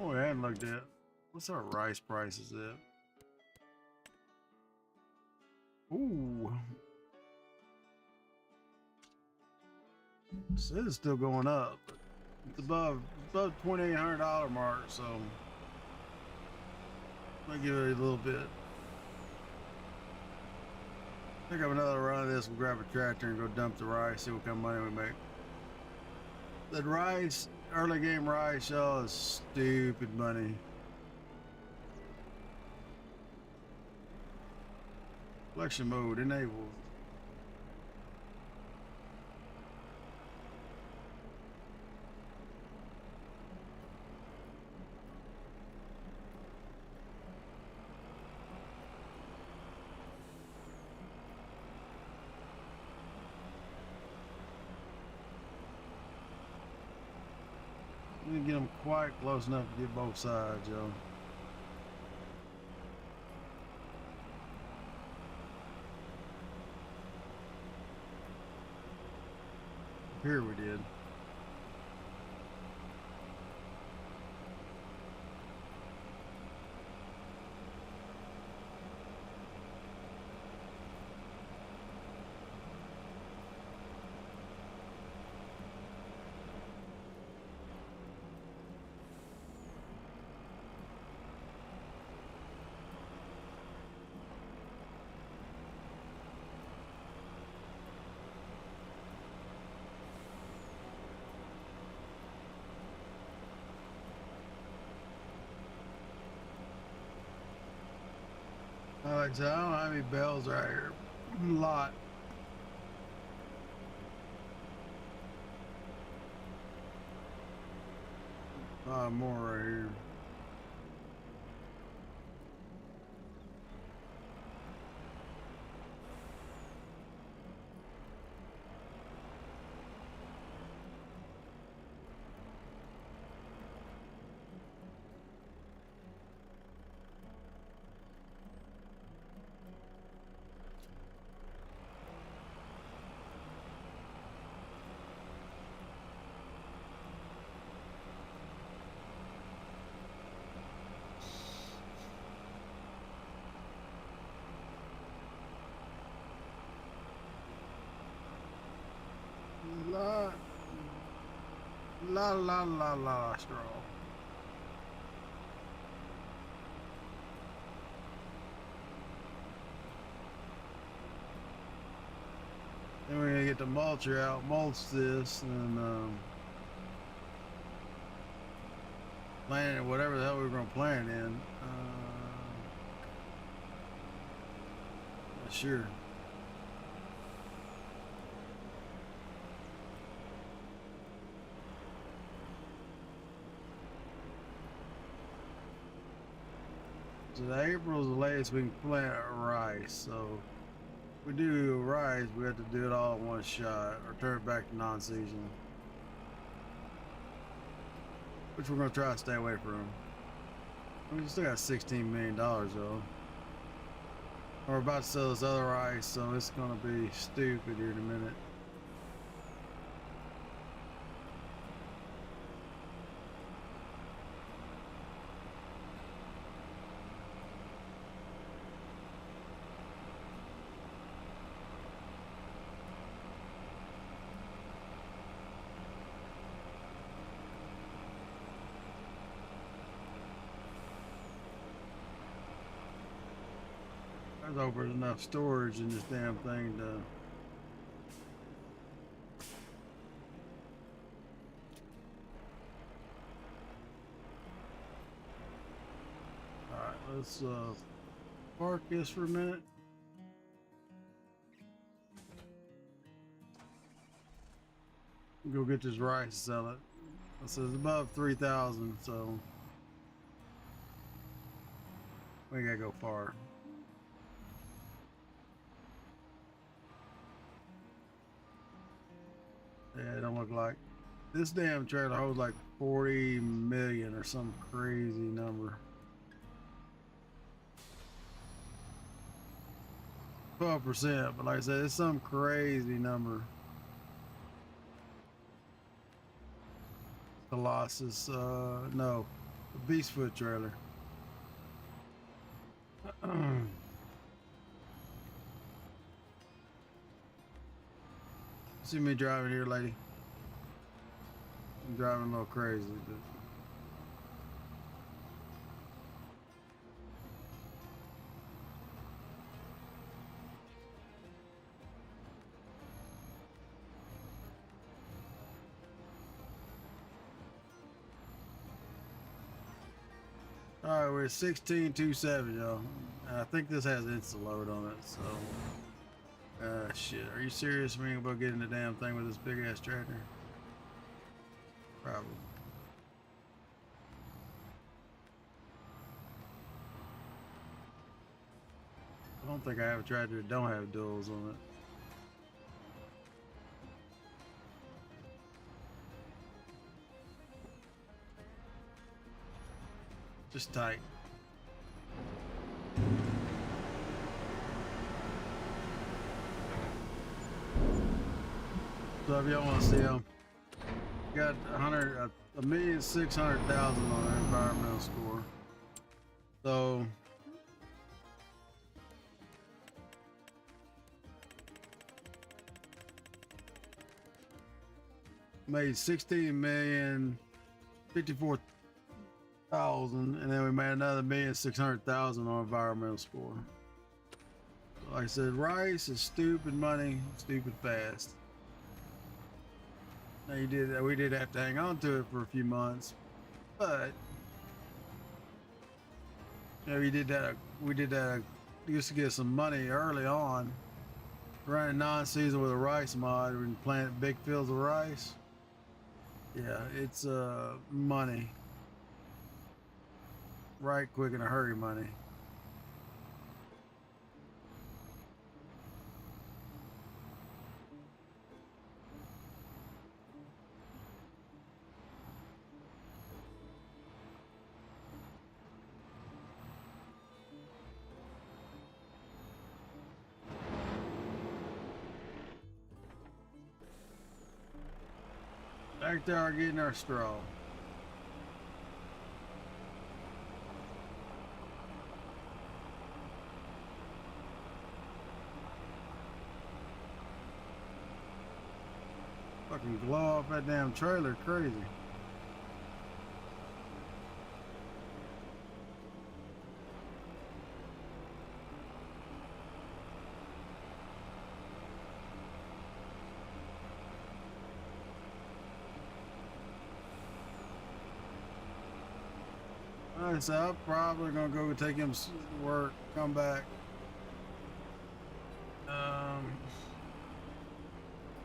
Oh, I hadn't looked at. What's our rice prices at? Ooh. So it's still going up. It's above $2,800 mark, so I'll give it a little bit. Pick up another run of this, we'll grab a tractor and go dump the rice, see what kind of money we make. That rice, early game rice, y'all, is stupid money. Collection mode enabled. We can get them quite close enough to get both sides, yo. Here we did. Like I said, I don't know how many bells right here. A lot. More right here. La straw. Then we're gonna get the mulcher out, mulch this, and plant it, whatever the hell we're gonna plant it in. Sure. So April's the latest we can plant rice. So if we do rice, we have to do it all in one shot or turn it back to non-seasonal, which we're gonna try to stay away from. We still got $16 million though. We're about to sell this other rice, so it's gonna be stupid here in a minute. There's over enough storage in this damn thing to let's park this for a minute. Go get this rice and sell it. It says above 3,000, so we gotta go far. Yeah, it don't look like this damn trailer holds like 40 million or some crazy number. 12%, but like I said, it's some crazy number. Colossus, no, the Beastfoot trailer. See me driving here, lady? I'm driving a little crazy, but all right, we're at 16,270, y'all. I think this has insta-load on it, so. Shit, are you serious, man, about getting the damn thing with this big ass tractor? Probably. I don't think I have a tractor that don't have duals on it. Just tight. So if y'all want to see them, got 1,600,000 on their environmental score. So made 16,054,000, and then we made another 1,600,000 on environmental score. Like I said, rice is stupid money, stupid fast. Now we did have to hang on to it for a few months, but you know, we did that used to get some money early on, running non-season with a rice mod and planting big fields of rice. Yeah, it's money, right quick in a hurry money. Back there getting our straw. Fucking glow off that damn trailer, crazy. Alright, so I'm probably gonna go take him to work, come back.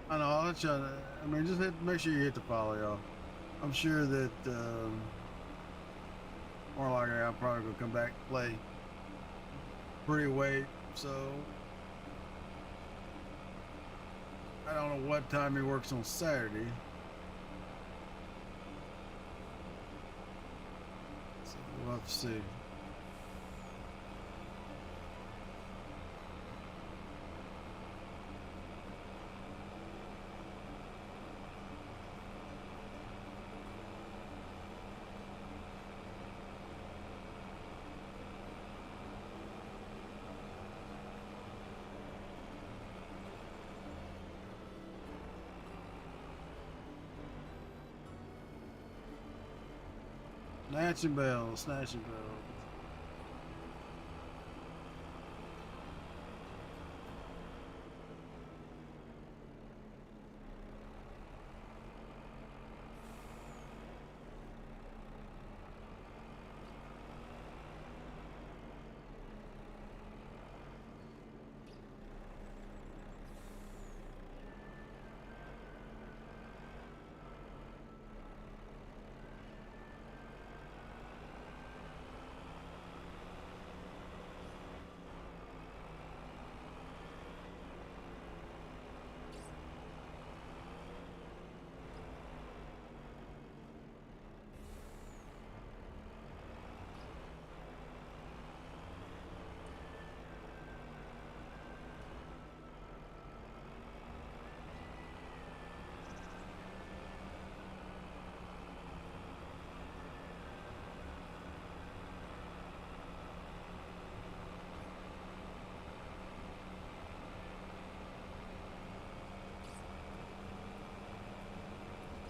I know, I'll let you, I mean, just make sure you hit the follow, y'all. I'm sure that, more likely I'm probably gonna come back and play pretty weight, so I don't know what time he works on Saturday. So we'll have to see. Snatching bells, snatching bells.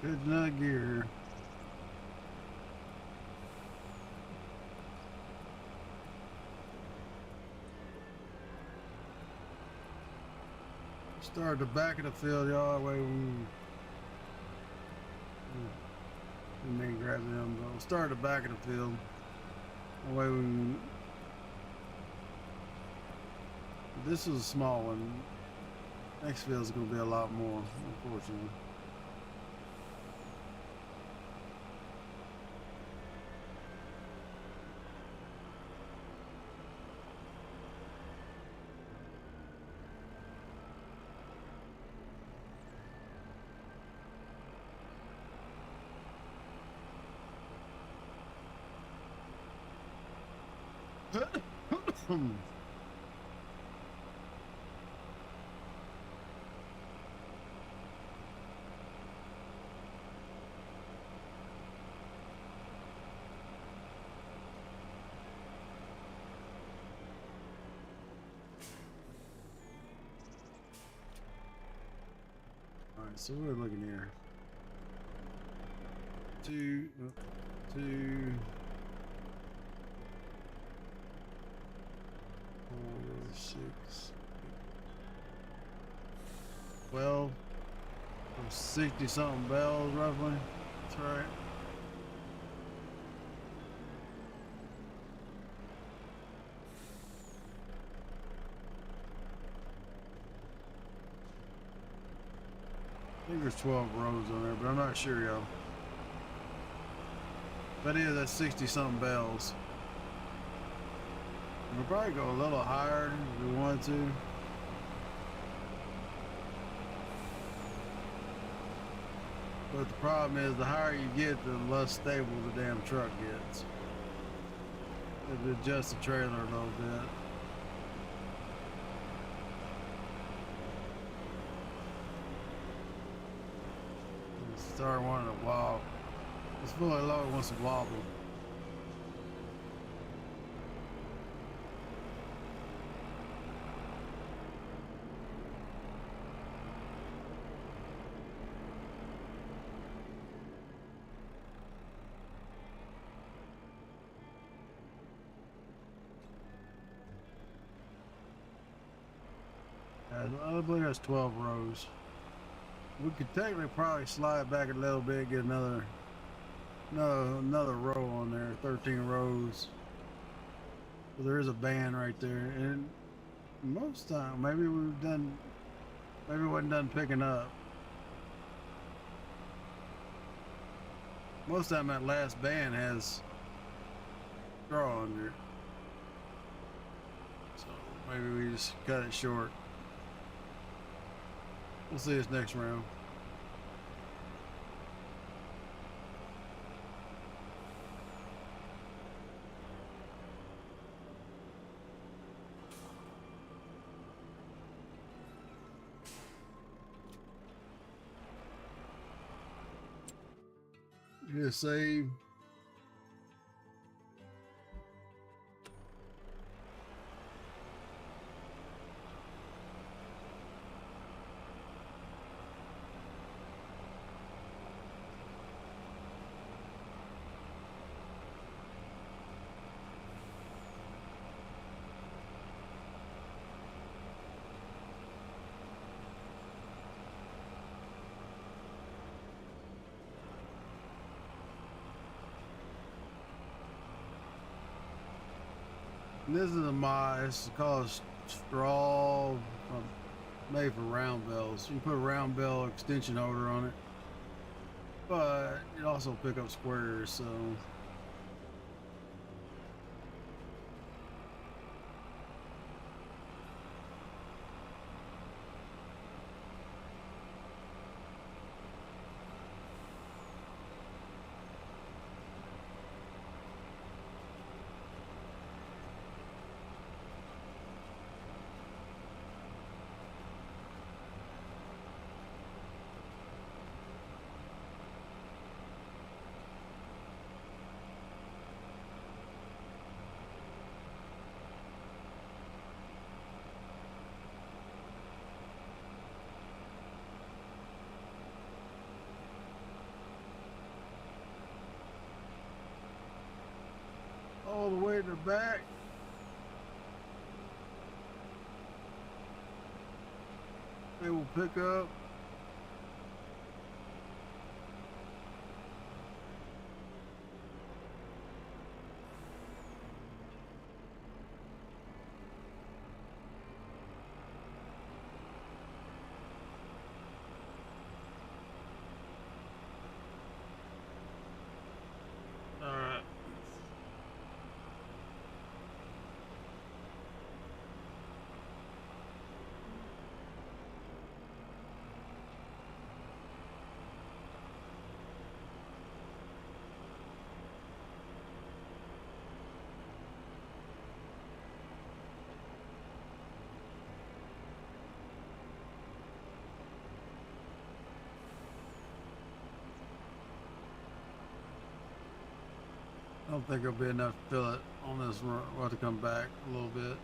It's not gear. Start at the back of the field, y'all. That way we may grab them. But we'll start at the back of the field. That way we. This is a small one. Next field is going to be a lot more, unfortunately. Alright, so we're looking here. 2, 2, 4, 6, 12, 60 something bells roughly. That's right. I think there's 12 rows on there, but I'm not sure, y'all. But yeah, that's 60 something bells. We'll probably go a little higher if we want to. But the problem is, the higher you get, the less stable the damn truck gets. If it adjusts the trailer a little bit. Start wanting to wobble. It's fully loaded, wants to wobble. I believe that's 12 rows. We could technically probably slide back a little bit, get another row on there, 13 rows. So there is a band right there, and most time maybe it wasn't done picking up. Most time that last band has straw under it, so maybe we just cut it short. We'll see this next round. Hit save. This is a mod. It's called straw, made for round bells. You can put a round bell extension holder on it, but it also pick up squares. So all the way to the back. They will pick up. All right. I don't think it'll be enough to fill it on this one. We'll have to come back a little bit.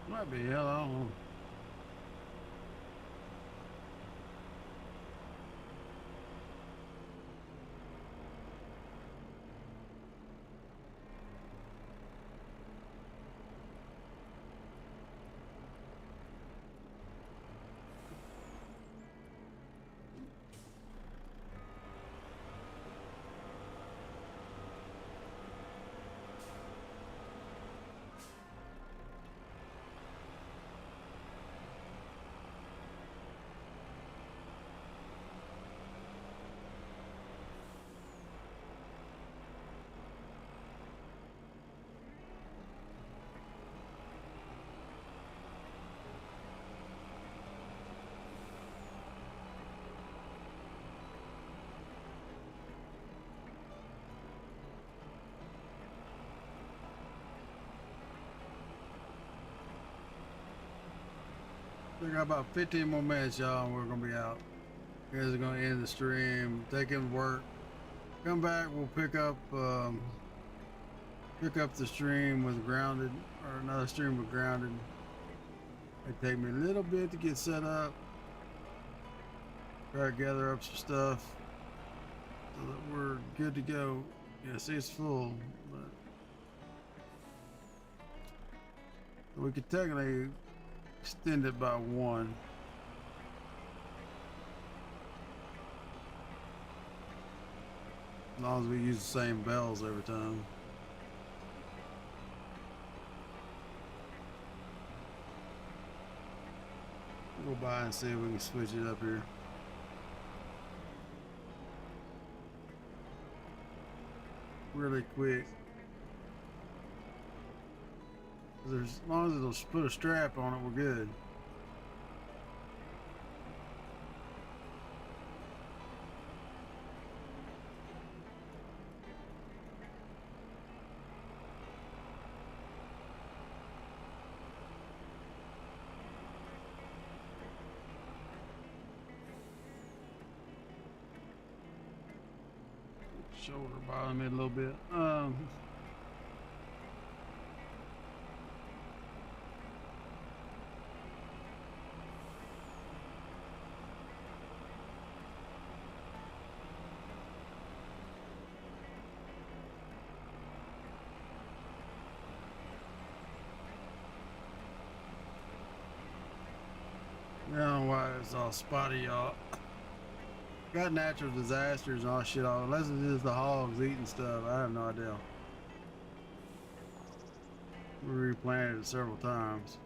Might be, hell, I don't know. We got about 15 more minutes, y'all, and we're gonna be out. You guys are gonna end the stream, take in work, come back. We'll pick up the stream with grounded, or another stream with grounded. It take me a little bit to get set up. Try to gather up some stuff so that we're good to go. Yeah, see, it's full, but we could technically extend it by one. As long as we use the same bells every time. We'll go by and see if we can switch it up here. Really quick. As long as it'll put a strap on it, we're good. Shoulder bothering me a little bit. I don't know why it's all spotty, y'all. Got natural disasters and all shit all, unless it is the hogs eating stuff. I have no idea. We replanted it several times.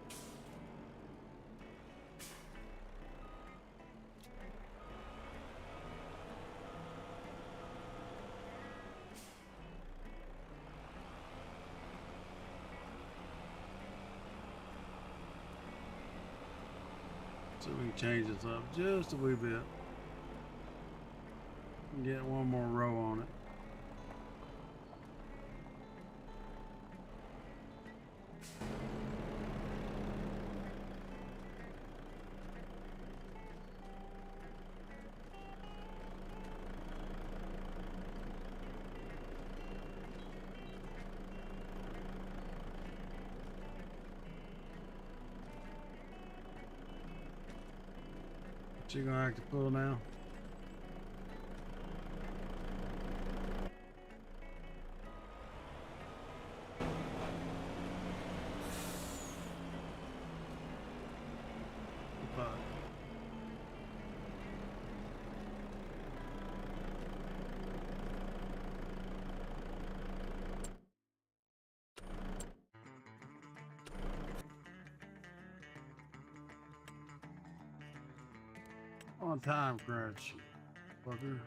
So we can change this up just a wee bit. Get one more row on it. What you gonna have to pull now? on time crunch, fucker.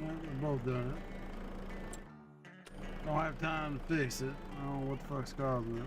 Yeah, we're both doing it. Don't have time to fix it. I don't know what the fuck's causing it.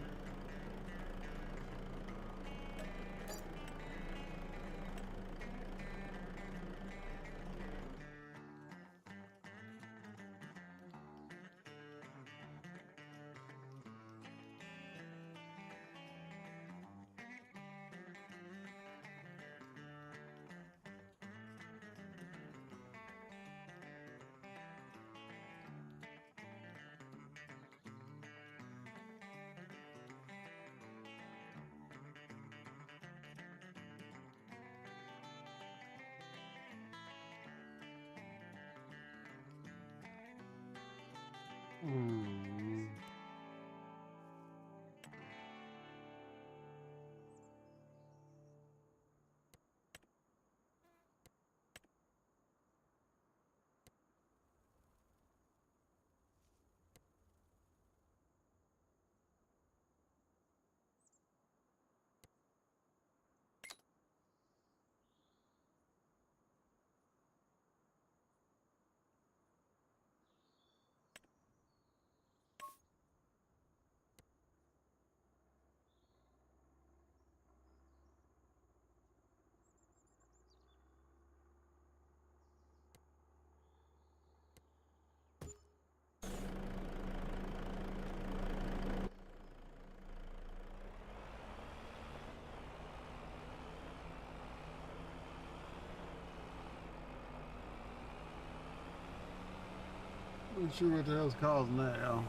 Not sure what the hell's causing that, y'all.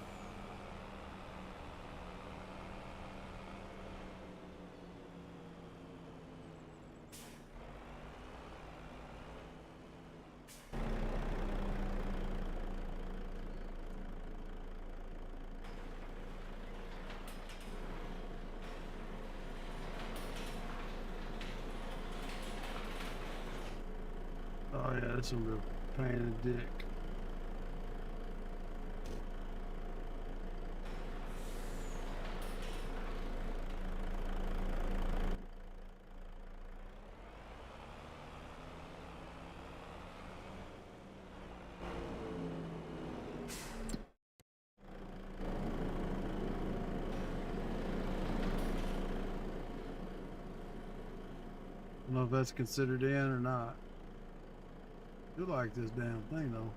Oh yeah, that's some real pain in the dick. I don't know if that's considered in or not. I do like this damn thing though.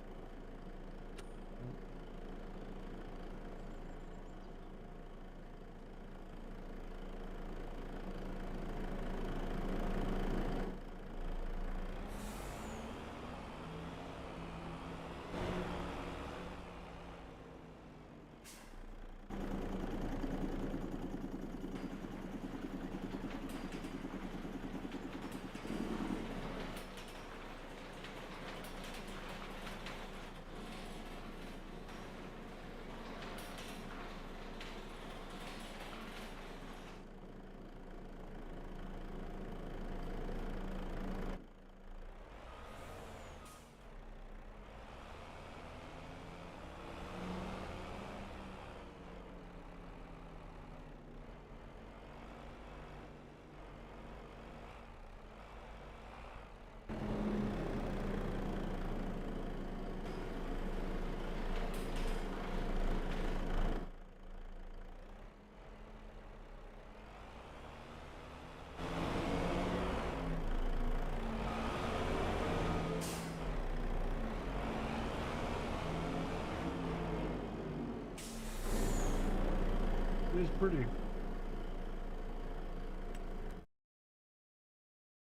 It's pretty.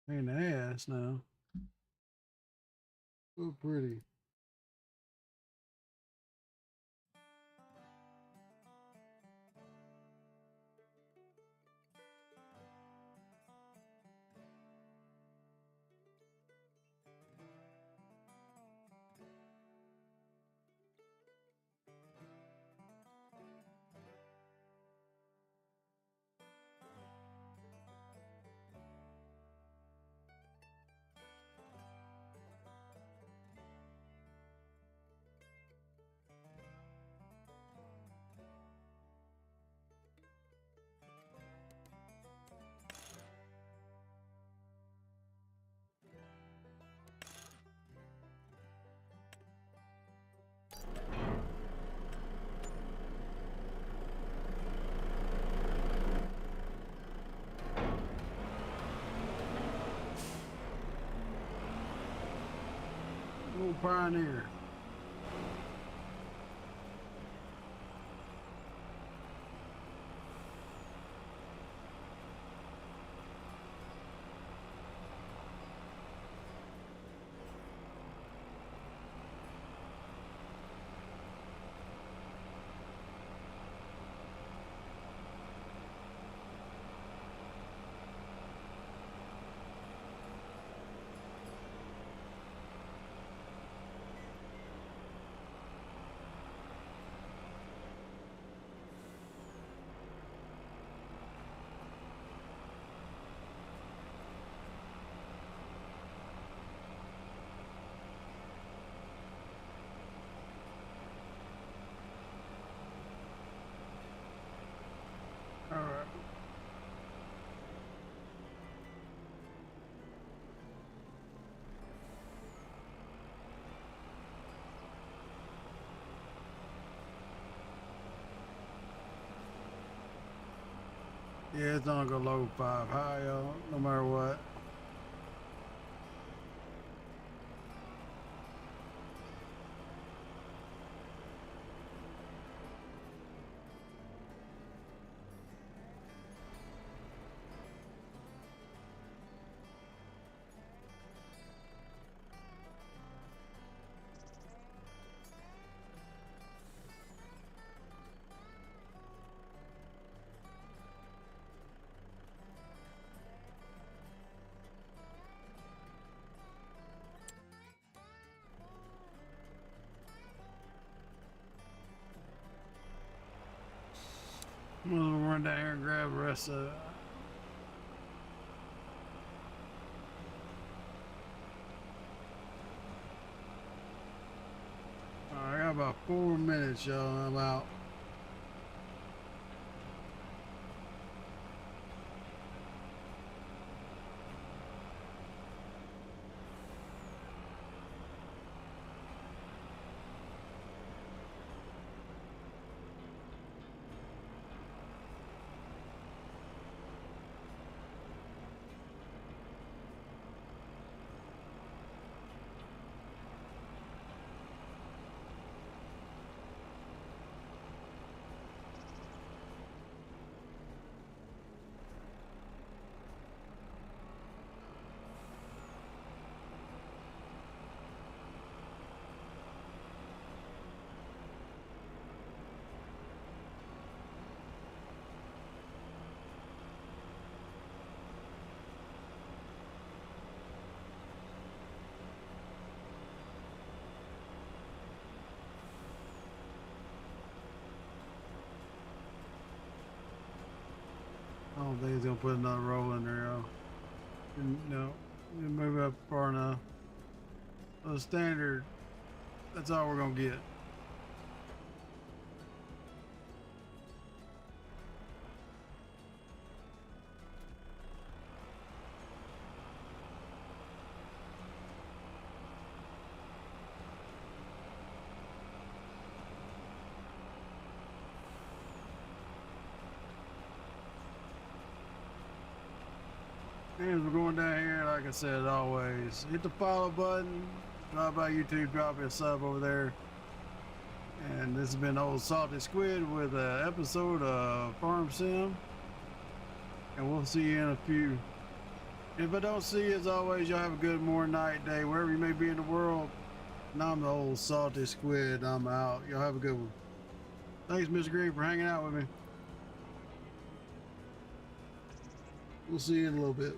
Pain in the ass now. So pretty. pioneer. All right. Yeah, it's not gonna load 5 high, y'all, no matter what. I'm gonna run down here and grab the rest of it. All right, I got about 4 minutes, y'all. I'm out. I don't think he's gonna put another roll in there, y'all. No, you move up far enough. The standard, that's all we're gonna get. And we're going down here, like I said, always. Hit the follow button, drop by YouTube, drop me a sub over there. And this has been Old Salty Squid with an episode of Farm Sim. And we'll see you in a few. If I don't see you, as always, y'all have a good morning, night, day, wherever you may be in the world. And I'm the Old Salty Squid. I'm out. Y'all have a good one. Thanks, Mr. Green, for hanging out with me. We'll see you in a little bit.